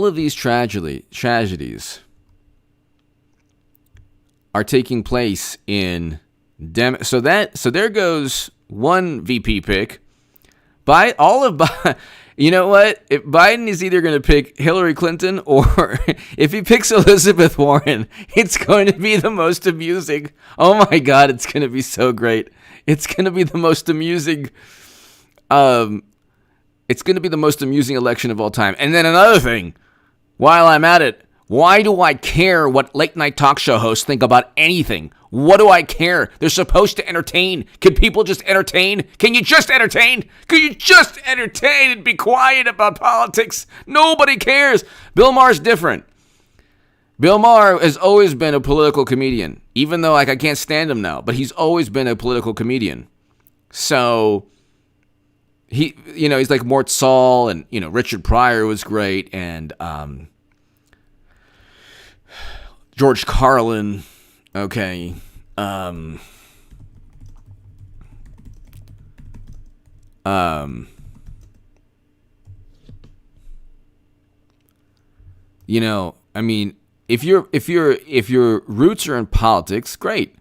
Speaker 1: taking place in so there goes one VP pick. You know what? If Biden is either going to pick Hillary Clinton or if he picks Elizabeth Warren, it's going to be the most amusing. Oh my God, it's going to be so great. It's going to be the most amusing. It's going to be the most amusing election of all time. And then another thing, while I'm at it, why do I care what late night talk show hosts think about anything? What do I care? They're supposed to entertain. Can people just entertain? Can you just entertain? Can you just entertain and be quiet about politics? Nobody cares. Bill Maher's different. Bill Maher has always been a political comedian, even though I can't stand him now, but he's always been a political comedian. So he's like Mort Saul, and Richard Pryor was great, and George Carlin. Okay. I mean, if your roots are in politics, great.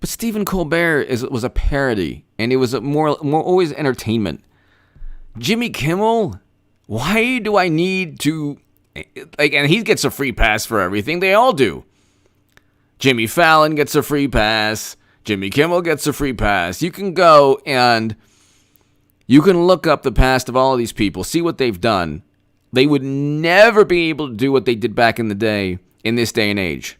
Speaker 1: But Stephen Colbert was a parody, and it was a more always entertainment. Jimmy Kimmel, why do I need to and he gets a free pass for everything. They all do. Jimmy Fallon gets a free pass. Jimmy Kimmel gets a free pass. You can go and you can look up the past of all of these people, see what they've done. They would never be able to do what they did back in the day, in this day and age.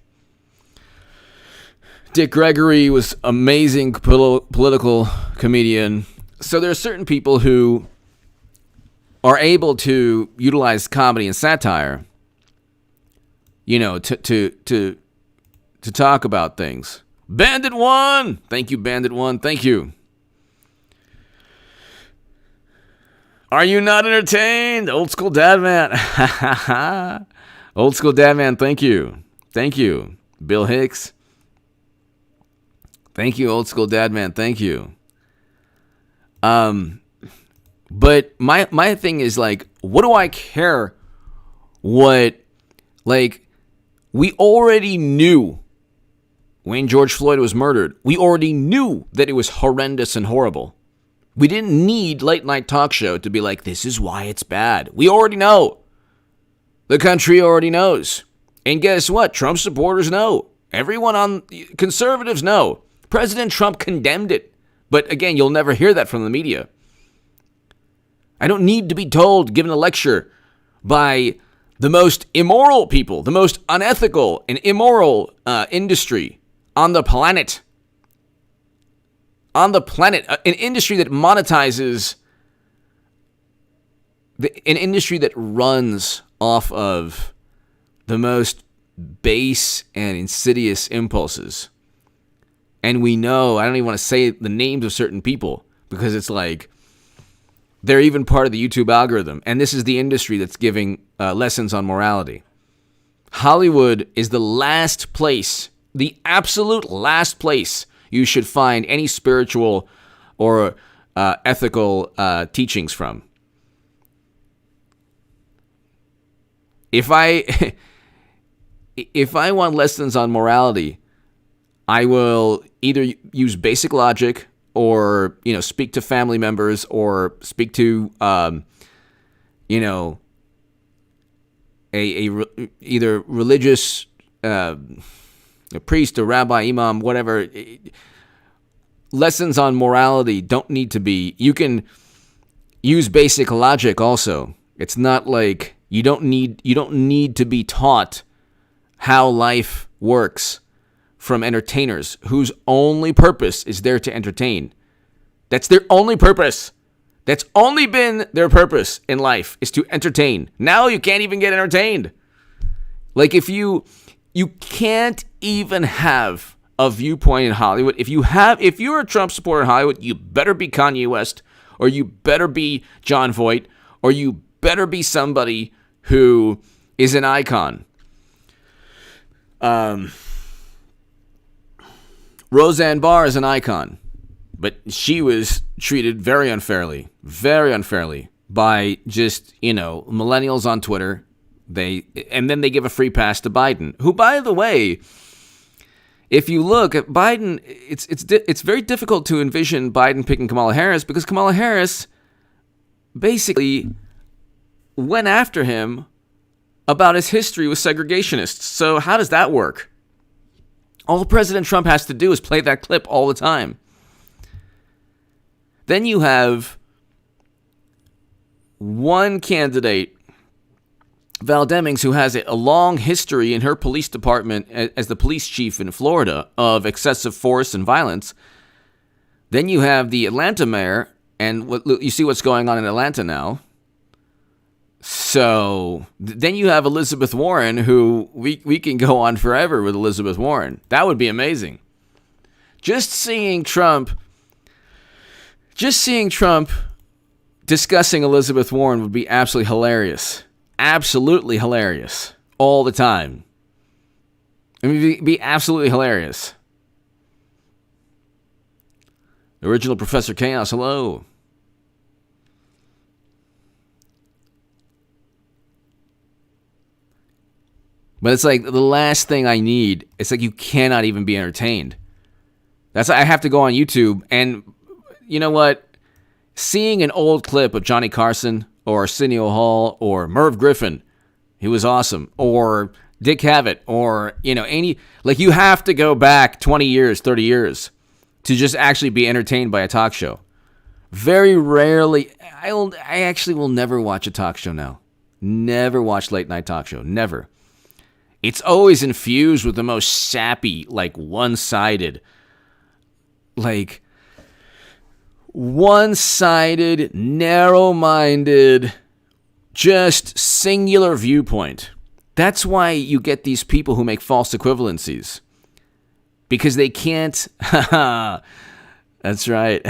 Speaker 1: Dick Gregory was amazing political comedian. So there are certain people who are able to utilize comedy and satire, to talk about things. Bandit One! Thank you, Bandit One. Thank you. Are you not entertained? Old School Dad Man. Old School Dad Man, thank you. Thank you. Bill Hicks. Thank you, Old School Dad Man. Thank you. But my thing is, what do I care we already knew when George Floyd was murdered. We already knew that it was horrendous and horrible. We didn't need late night talk show to be like, this is why it's bad. We already know. The country already knows. And guess what? Trump supporters know. Everyone on conservatives know. President Trump condemned it. But again, you'll never hear that from the media. I don't need to be told, given a lecture by the most immoral people, the most unethical and immoral industry on the planet. On the planet, an industry that monetizes, an industry that runs off of the most base and insidious impulses. And we know, I don't even want to say the names of certain people because it's like they're even part of the YouTube algorithm. And this is the industry that's giving lessons on morality. Hollywood is the last place, the absolute last place you should find any spiritual or ethical teachings from. If I want lessons on morality, I will either use basic logic or, speak to family members or speak to, either religious, a priest, a rabbi, imam, whatever. Lessons on morality don't need to be, you can use basic logic also. It's not like you don't need to be taught how life works from entertainers whose only purpose is there to entertain. That's their only purpose. That's only been their purpose in life, is to entertain. Now you can't even get entertained. Like if you can't even have a viewpoint in Hollywood. If you're a Trump supporter in Hollywood, you better be Kanye West, or you better be John Voight, or you better be somebody who is an icon. Roseanne Barr is an icon, but she was treated very unfairly by just, millennials on Twitter. And then they give a free pass to Biden, who, by the way, if you look at Biden, it's very difficult to envision Biden picking Kamala Harris because Kamala Harris basically went after him about his history with segregationists. So how does that work? All President Trump has to do is play that clip all the time. Then you have one candidate, Val Demings, who has a long history in her police department as the police chief in Florida of excessive force and violence. Then you have the Atlanta mayor, and you see what's going on in Atlanta now. So then you have Elizabeth Warren, who we can go on forever with Elizabeth Warren. That would be amazing. Just seeing Trump discussing Elizabeth Warren would be absolutely hilarious. Absolutely hilarious. All the time. It would be absolutely hilarious. Original Professor Chaos, hello. But it's like the last thing I need. It's like you cannot even be entertained. I have to go on YouTube, and you know what? Seeing an old clip of Johnny Carson or Arsenio Hall or Merv Griffin, he was awesome, or Dick Cavett, or you have to go back 20 years, 30 years to just actually be entertained by a talk show. Very rarely, I actually will never watch a talk show now. Never watch late night talk show. Never. It's always infused with the most sappy, one-sided, narrow-minded, just singular viewpoint. That's why you get these people who make false equivalencies. Because they can't... That's right.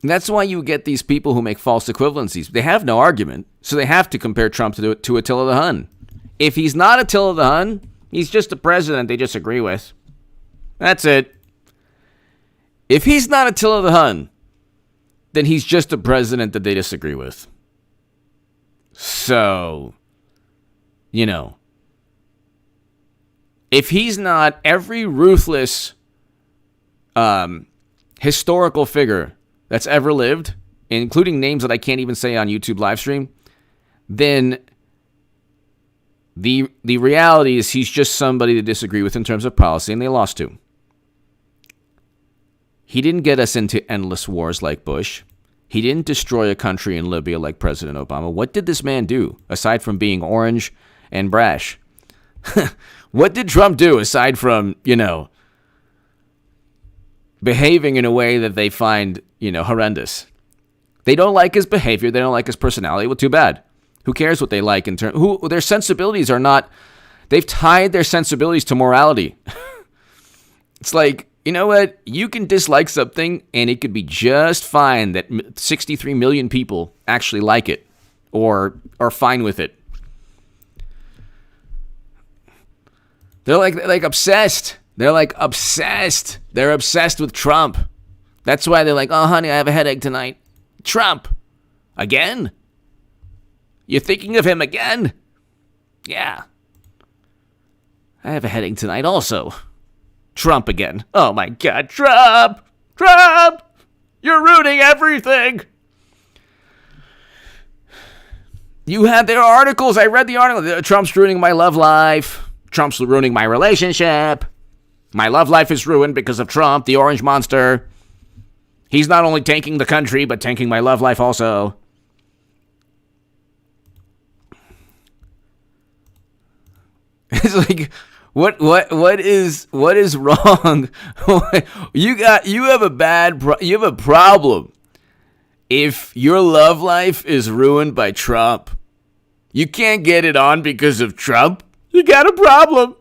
Speaker 1: That's why you get these people who make false equivalencies. They have no argument, so they have to compare Trump to Attila the Hun. If he's not Attila the Hun, he's just a president they disagree with. That's it. If he's not Attila the Hun, then he's just a president that they disagree with. So, if he's not every ruthless historical figure that's ever lived, including names that I can't even say on YouTube live stream, then The reality is he's just somebody to disagree with in terms of policy, and they lost to. He didn't get us into endless wars like Bush. He didn't destroy a country in Libya like President Obama. What did this man do, aside from being orange and brash? What did Trump do, aside from, behaving in a way that they find, horrendous? They don't like his behavior. They don't like his personality. Well, too bad. Who cares what they like in terms? Their sensibilities are not. They've tied their sensibilities to morality. It's like, you know what? You can dislike something, and it could be just fine that 63 million people actually like it or are fine with it. They're like obsessed. They're like obsessed. They're obsessed with Trump. That's why they're like, oh, honey, I have a headache tonight. Trump. Again? You're thinking of him again? Yeah. I have a headache tonight also. Trump again. Oh my God, Trump! Trump! You're ruining everything! There are articles. I read the article. Trump's ruining my love life. Trump's ruining my relationship. My love life is ruined because of Trump, the orange monster. He's not only tanking the country, but tanking my love life also. It's like, what is wrong? You have a problem. If your love life is ruined by Trump, you can't get it on because of Trump. You got a problem.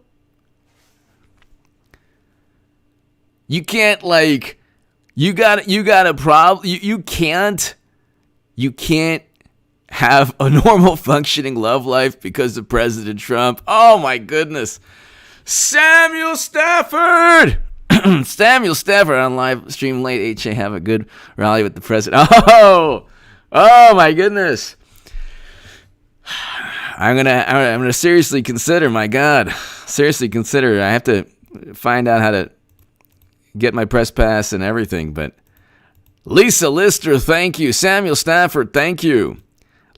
Speaker 1: You can't you got a problem. You can't have a normal functioning love life because of President Trump. Oh my goodness. Samuel Stafford. Samuel Stafford on live stream late. HA, have a good rally with the president. Oh my goodness. I'm gonna seriously consider. My God, seriously consider. I have to find out how to get my press pass and everything. But Lisa Lister, thank you. Samuel Stafford, thank you.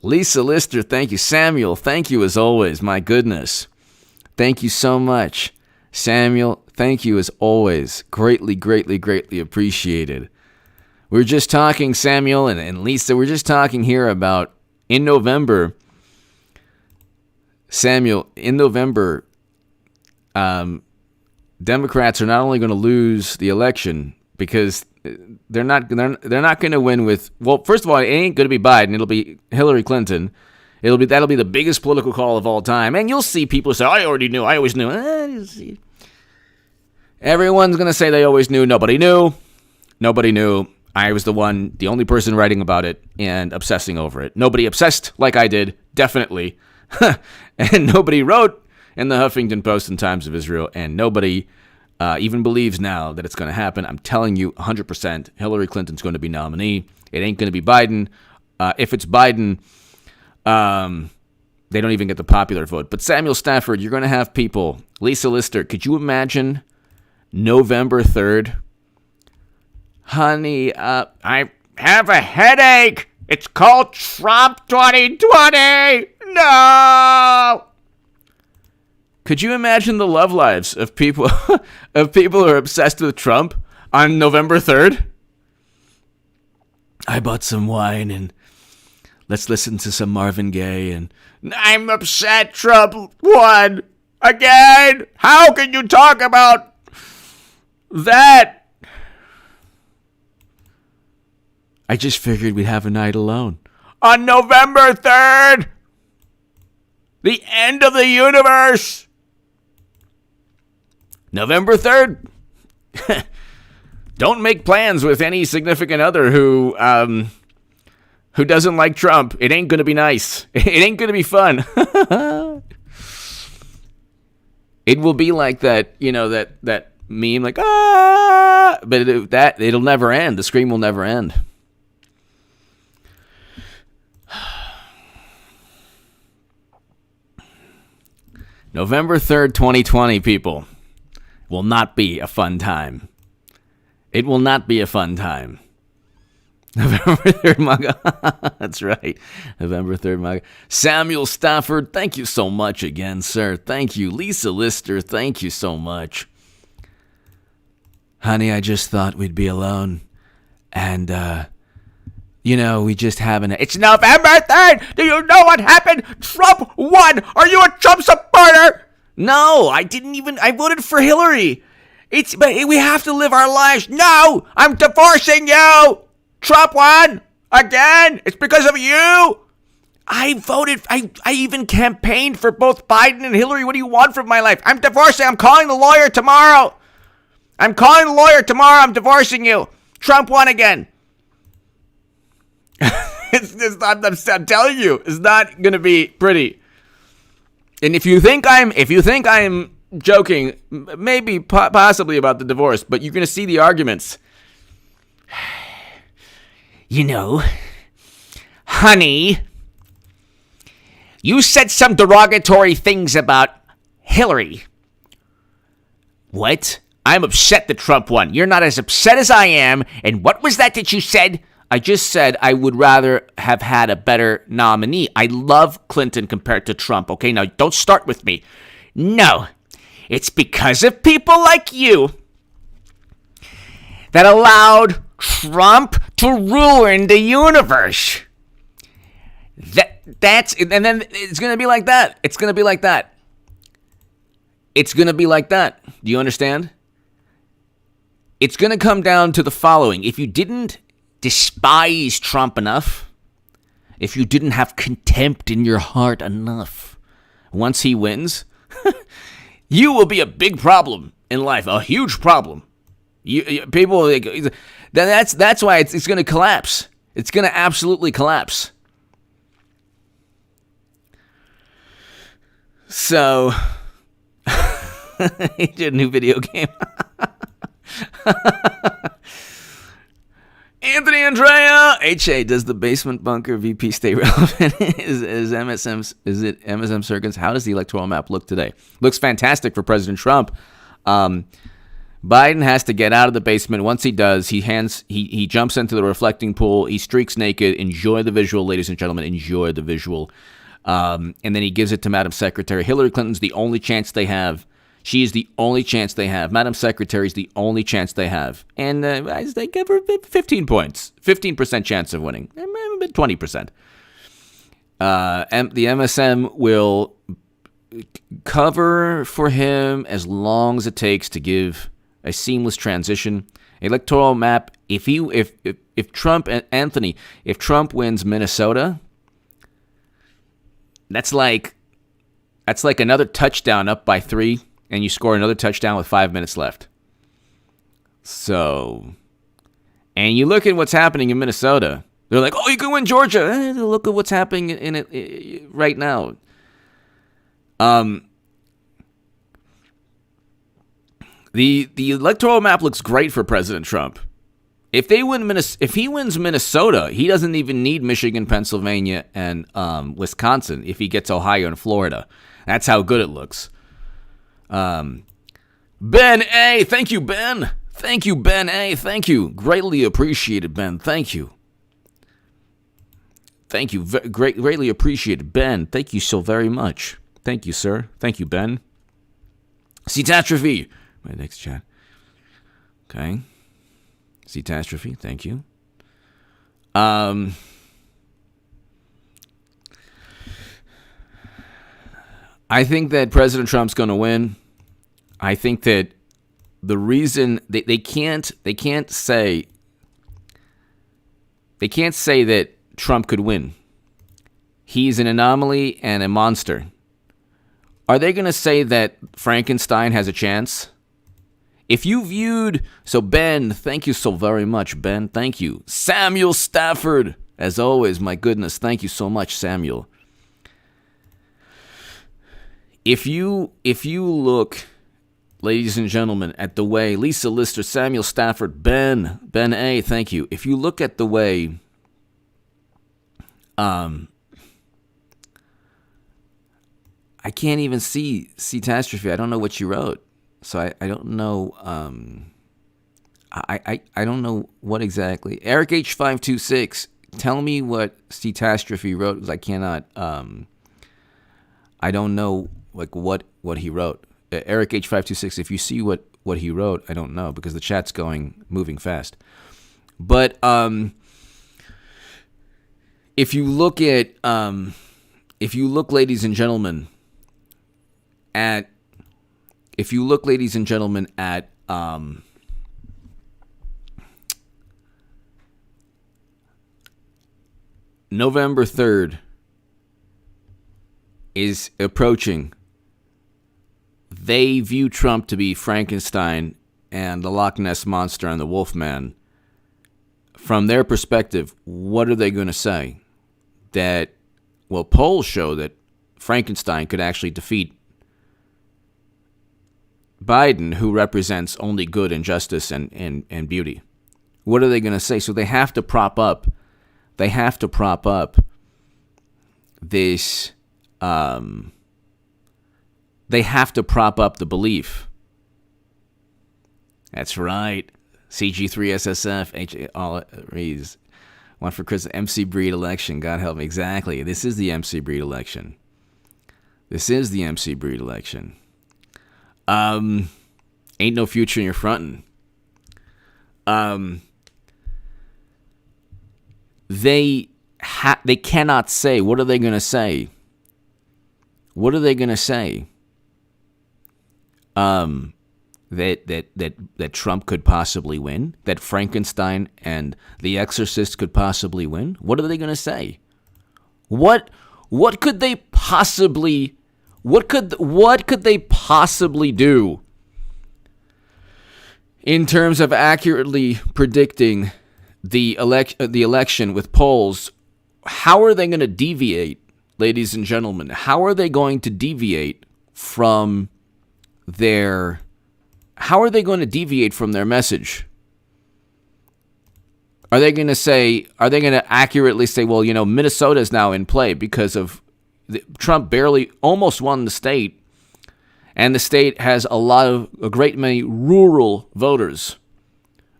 Speaker 1: Lisa Lister, thank you. Samuel, thank you as always. My goodness. Thank you so much. Samuel, thank you as always. Greatly, greatly, greatly appreciated. We were just talking, Samuel and Lisa, we're just talking here about in November, Samuel, in November, Democrats are not only going to lose the election because they're not going to win with, well, first of all, it ain't going to be Biden. It'll be Hillary Clinton. That'll be the biggest political call of all time. And you'll see people say, I already knew. I always knew. Everyone's going to say they always knew. Nobody knew. Nobody knew. I was the only person writing about it and obsessing over it. Nobody obsessed like I did, definitely. And nobody wrote in the Huffington Post and Times of Israel, and nobody even believes now that it's going to happen. I'm telling you 100% Hillary Clinton's going to be nominee. It ain't going to be Biden. If it's Biden, they don't even get the popular vote. But Samuel Stafford, you're going to have people. Lisa Lister, could you imagine November 3rd? Honey, I have a headache. It's called Trump 2020. No. Could you imagine the love lives of people who are obsessed with Trump on November 3rd? I bought some wine and let's listen to some Marvin Gaye and I'm upset Trump won again. How can you talk about that? I just figured we'd have a night alone. On November 3rd, the end of the universe. November 3rd. Don't make plans with any significant other who doesn't like Trump. It ain't going to be nice. It ain't going to be fun. It will be like that, that meme, like, but it'll never end. The scream will never end. November 3rd, 2020, people, will not be a fun time. It will not be a fun time. November 3rd MAGA. That's right. November 3rd MAGA. Samuel Stafford, thank you so much again, sir. Thank you. Lisa Lister, thank you so much. Honey, I just thought we'd be alone. And, we just haven't. It's November 3rd. Do you know what happened? Trump won. Are you a Trump supporter? No, I didn't even. I voted for Hillary. But we have to live our lives. No, I'm divorcing you. Trump won again. It's because of you. I voted. I even campaigned for both Biden and Hillary. What do you want from my life? I'm divorcing. I'm calling the lawyer tomorrow. I'm divorcing you. Trump won again. I'm telling you, it's not gonna be pretty. And if you think I'm joking, maybe possibly about the divorce, but you're gonna see the arguments. Honey, you said some derogatory things about Hillary. What? I'm upset that Trump won. You're not as upset as I am. And what was that you said? I just said I would rather have had a better nominee. I love Clinton compared to Trump. Okay, now don't start with me. No, it's because of people like you that allowed Trump to ruin the universe. And then it's going to be like that. It's going to be like that. It's going to be like that. Do you understand? It's going to come down to the following. If you didn't despise Trump enough, if you didn't have contempt in your heart enough, once he wins, you will be a big problem in life, a huge problem. People, that's why it's going to collapse. It's going to absolutely collapse. So, he did a new video game. Anthony Andrea, HA, does the basement bunker VP stay relevant? is it MSM circuits? How does the electoral map look today? Looks fantastic for President Trump. Biden has to get out of the basement. Once he does, he jumps into the reflecting pool. He streaks naked. Enjoy the visual, ladies and gentlemen. Enjoy the visual. And then he gives it to Madam Secretary. Hillary Clinton's the only chance they have. She is the only chance they have. Madam Secretary is the only chance they have. And they give her 15 points. 15% chance of winning. 20%. The MSM will cover for him as long as it takes to give a seamless transition. Electoral map, if Trump wins Minnesota, that's like another touchdown up by 3. And you score another touchdown with 5 minutes left. So, and you look at what's happening in Minnesota. They're like, oh, you can win Georgia. Look at what's happening in it right now. The electoral map looks great for President Trump. If he wins Minnesota, he doesn't even need Michigan, Pennsylvania, and Wisconsin if he gets Ohio and Florida. That's how good it looks. Ben A, thank you, Ben. Thank you, Ben A. Thank you. Greatly appreciated, Ben. Thank you. Thank you. Greatly appreciated, Ben. Thank you so very much. Thank you, sir. Thank you, Ben. Catastrophe. My next chat. Okay. Catastrophe. Thank you. I think that President Trump's going to win. I think that the reason they can't say that Trump could win. He's an anomaly and a monster. Are they going to say that Frankenstein has a chance? If you viewed, so Ben, thank you so very much, Ben. Thank you. Samuel Stafford, as always, my goodness, thank you so much, Samuel. If you look, ladies and gentlemen, at the way Lisa Lister, Samuel Stafford, Ben A, thank you. If you look at the way I can't even see catastrophe. I don't know what you wrote. So I don't know. I don't know what exactly. Eric H526, tell me what Catastrophe wrote, because I cannot, I don't know like what he wrote. Eric H526, if you see what he wrote, I don't know, because the chat's moving fast. But if you look, ladies and gentlemen, at November 3rd is approaching. They view Trump to be Frankenstein and the Loch Ness Monster and the Wolfman. From their perspective, what are they going to say? That, well, polls show that Frankenstein could actually defeat Biden, who represents only good and justice and beauty. What are they going to say? So they have to prop up this, they have to prop up the belief. That's right. CG3SSF, all reads. One for Chris, MC Breed election. God help me. Exactly. This is the MC Breed election. Ain't no future in your frontin'. They cannot say. What are they going to say? That Trump could possibly win, that Frankenstein and The Exorcist could possibly win. What are they going to say? What could they possibly do in terms of accurately predicting the election with polls? How are they going to deviate, ladies and gentlemen? How are they going to deviate from their message? Are they going to accurately say, well, Minnesota is now in play because of Trump barely almost won the state, and the state has a great many rural voters.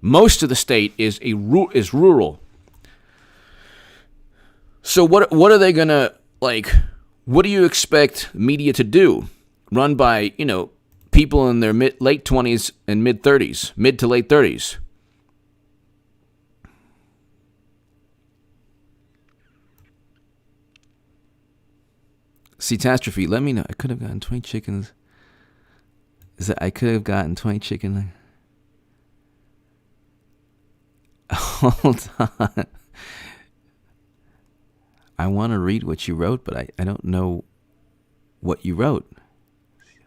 Speaker 1: Most of the state is rural. So what are they going to, what do you expect media to do? Run by, people in their late 20s and mid to late 30s. Catastrophe, let me know. I could have gotten 20 chickens. I could have gotten 20 chicken. Hold on. I want to read what you wrote, but I don't know what you wrote.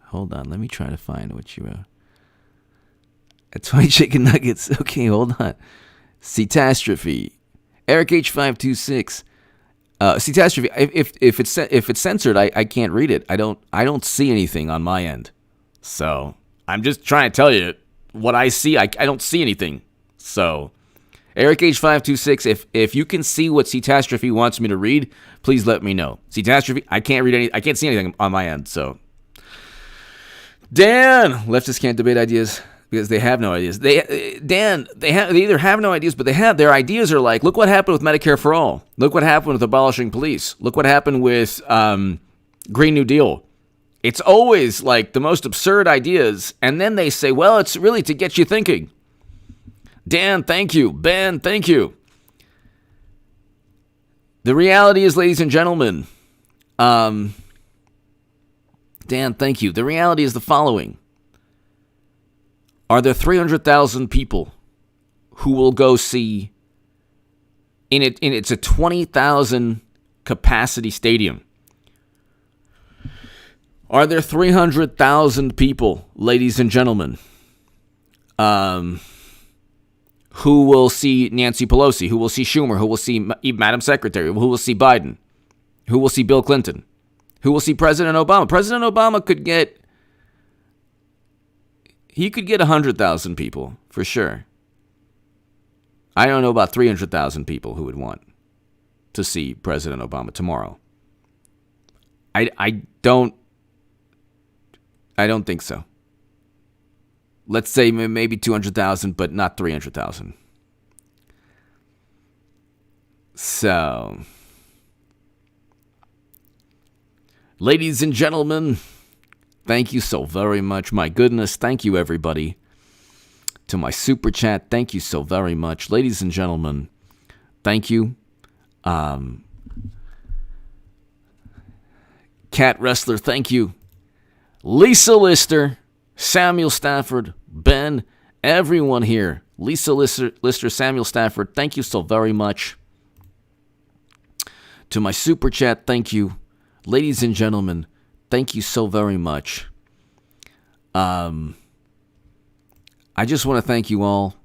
Speaker 1: Hold on. Let me try to find what you wrote. 20 chicken nuggets. Okay, hold on. Catastrophe. Eric H526. Catastrophe. If it's censored, I can't read it. I don't see anything on my end. So I'm just trying to tell you what I see. I don't see anything. So Eric H526. If you can see what Catastrophe wants me to read, please let me know. Catastrophe. I can't read any. I can't see anything on my end. So Dan, leftists can't debate ideas because they have no ideas. They either have no ideas, but their ideas are like, look what happened with Medicare for all. Look what happened with abolishing police. Look what happened with Green New Deal. It's always like the most absurd ideas, and then they say, well, it's really to get you thinking. Dan, thank you. Ben, thank you. The reality is, ladies and gentlemen, Dan, thank you. The reality is the following. Are there 300,000 people who will go see, it's a 20,000 capacity stadium. Are there 300,000 people, ladies and gentlemen, who will see Nancy Pelosi, who will see Schumer, who will see Madam Secretary, who will see Biden, who will see Bill Clinton, who will see President Obama? President Obama could get 100,000 people for sure. I don't know about 300,000 people who would want to see President Obama tomorrow. I don't think so. let's say maybe 200,000, but not 300,000. So, ladies and gentlemen, thank you so very much. My goodness, thank you, everybody. To my super chat, thank you so very much. Ladies and gentlemen, thank you. Cat Wrestler, thank you. Lisa Lister, Samuel Stafford, Ben, everyone here. Lisa Lister, Samuel Stafford, thank you so very much. To my super chat, thank you. Ladies and gentlemen, thank you so very much. I just want to thank you all.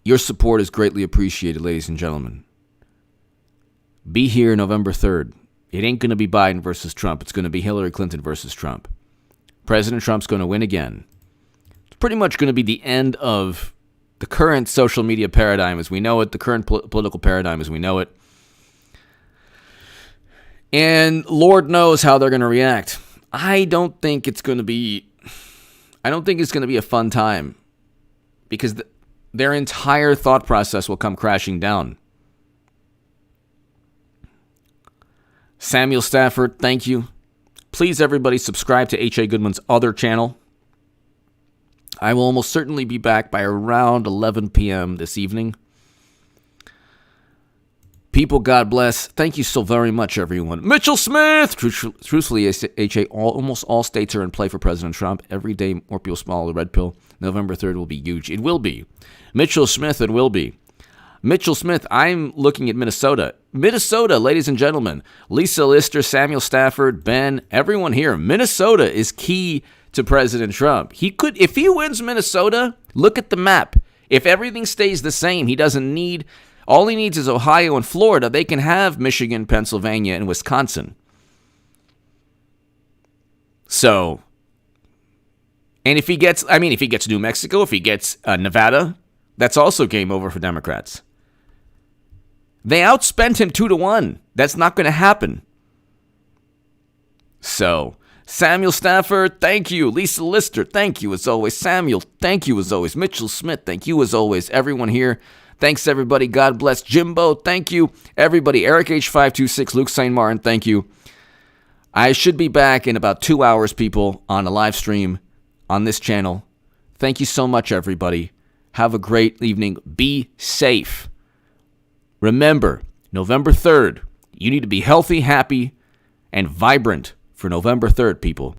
Speaker 1: Your support is greatly appreciated, ladies and gentlemen. Be here November 3rd. It ain't going to be Biden versus Trump. It's going to be Hillary Clinton versus Trump. President Trump's going to win again. It's pretty much going to be the end of the current social media paradigm as we know it, the current political paradigm as we know it. And Lord knows how they're going to react. I don't think it's going to be a fun time because their entire thought process will come crashing down. Samuel Stafford, thank you. Please, everybody, subscribe to H.A. Goodman's other channel. I will almost certainly be back by around 11 p.m. this evening. People, God bless. Thank you so very much, everyone. Mitchell Smith! Truthfully, H.A., almost all states are in play for President Trump. Every day, more people swallow the red pill. November 3rd will be huge. It will be. Mitchell Smith, it will be. Mitchell Smith, I'm looking at Minnesota. Minnesota, ladies and gentlemen. Lisa Lister, Samuel Stafford, Ben, everyone here. Minnesota is key to President Trump. If he wins Minnesota, look at the map. If everything stays the same, all he needs is Ohio and Florida. They can have Michigan, Pennsylvania, and Wisconsin. So, and if he gets New Mexico, if he gets Nevada, that's also game over for Democrats. They outspent him 2-1. That's not going to happen. So, Samuel Stafford, thank you. Lisa Lister, thank you as always. Samuel, thank you as always. Mitchell Smith, thank you as always. Everyone here, thanks everybody. God bless. Jimbo, thank you. Everybody, Eric H526, Luke St. Martin, thank you. I should be back in about 2 hours, people, on a live stream on this channel. Thank you so much, everybody. Have a great evening. Be safe. Remember, November 3rd, you need to be healthy, happy, and vibrant for November 3rd, people.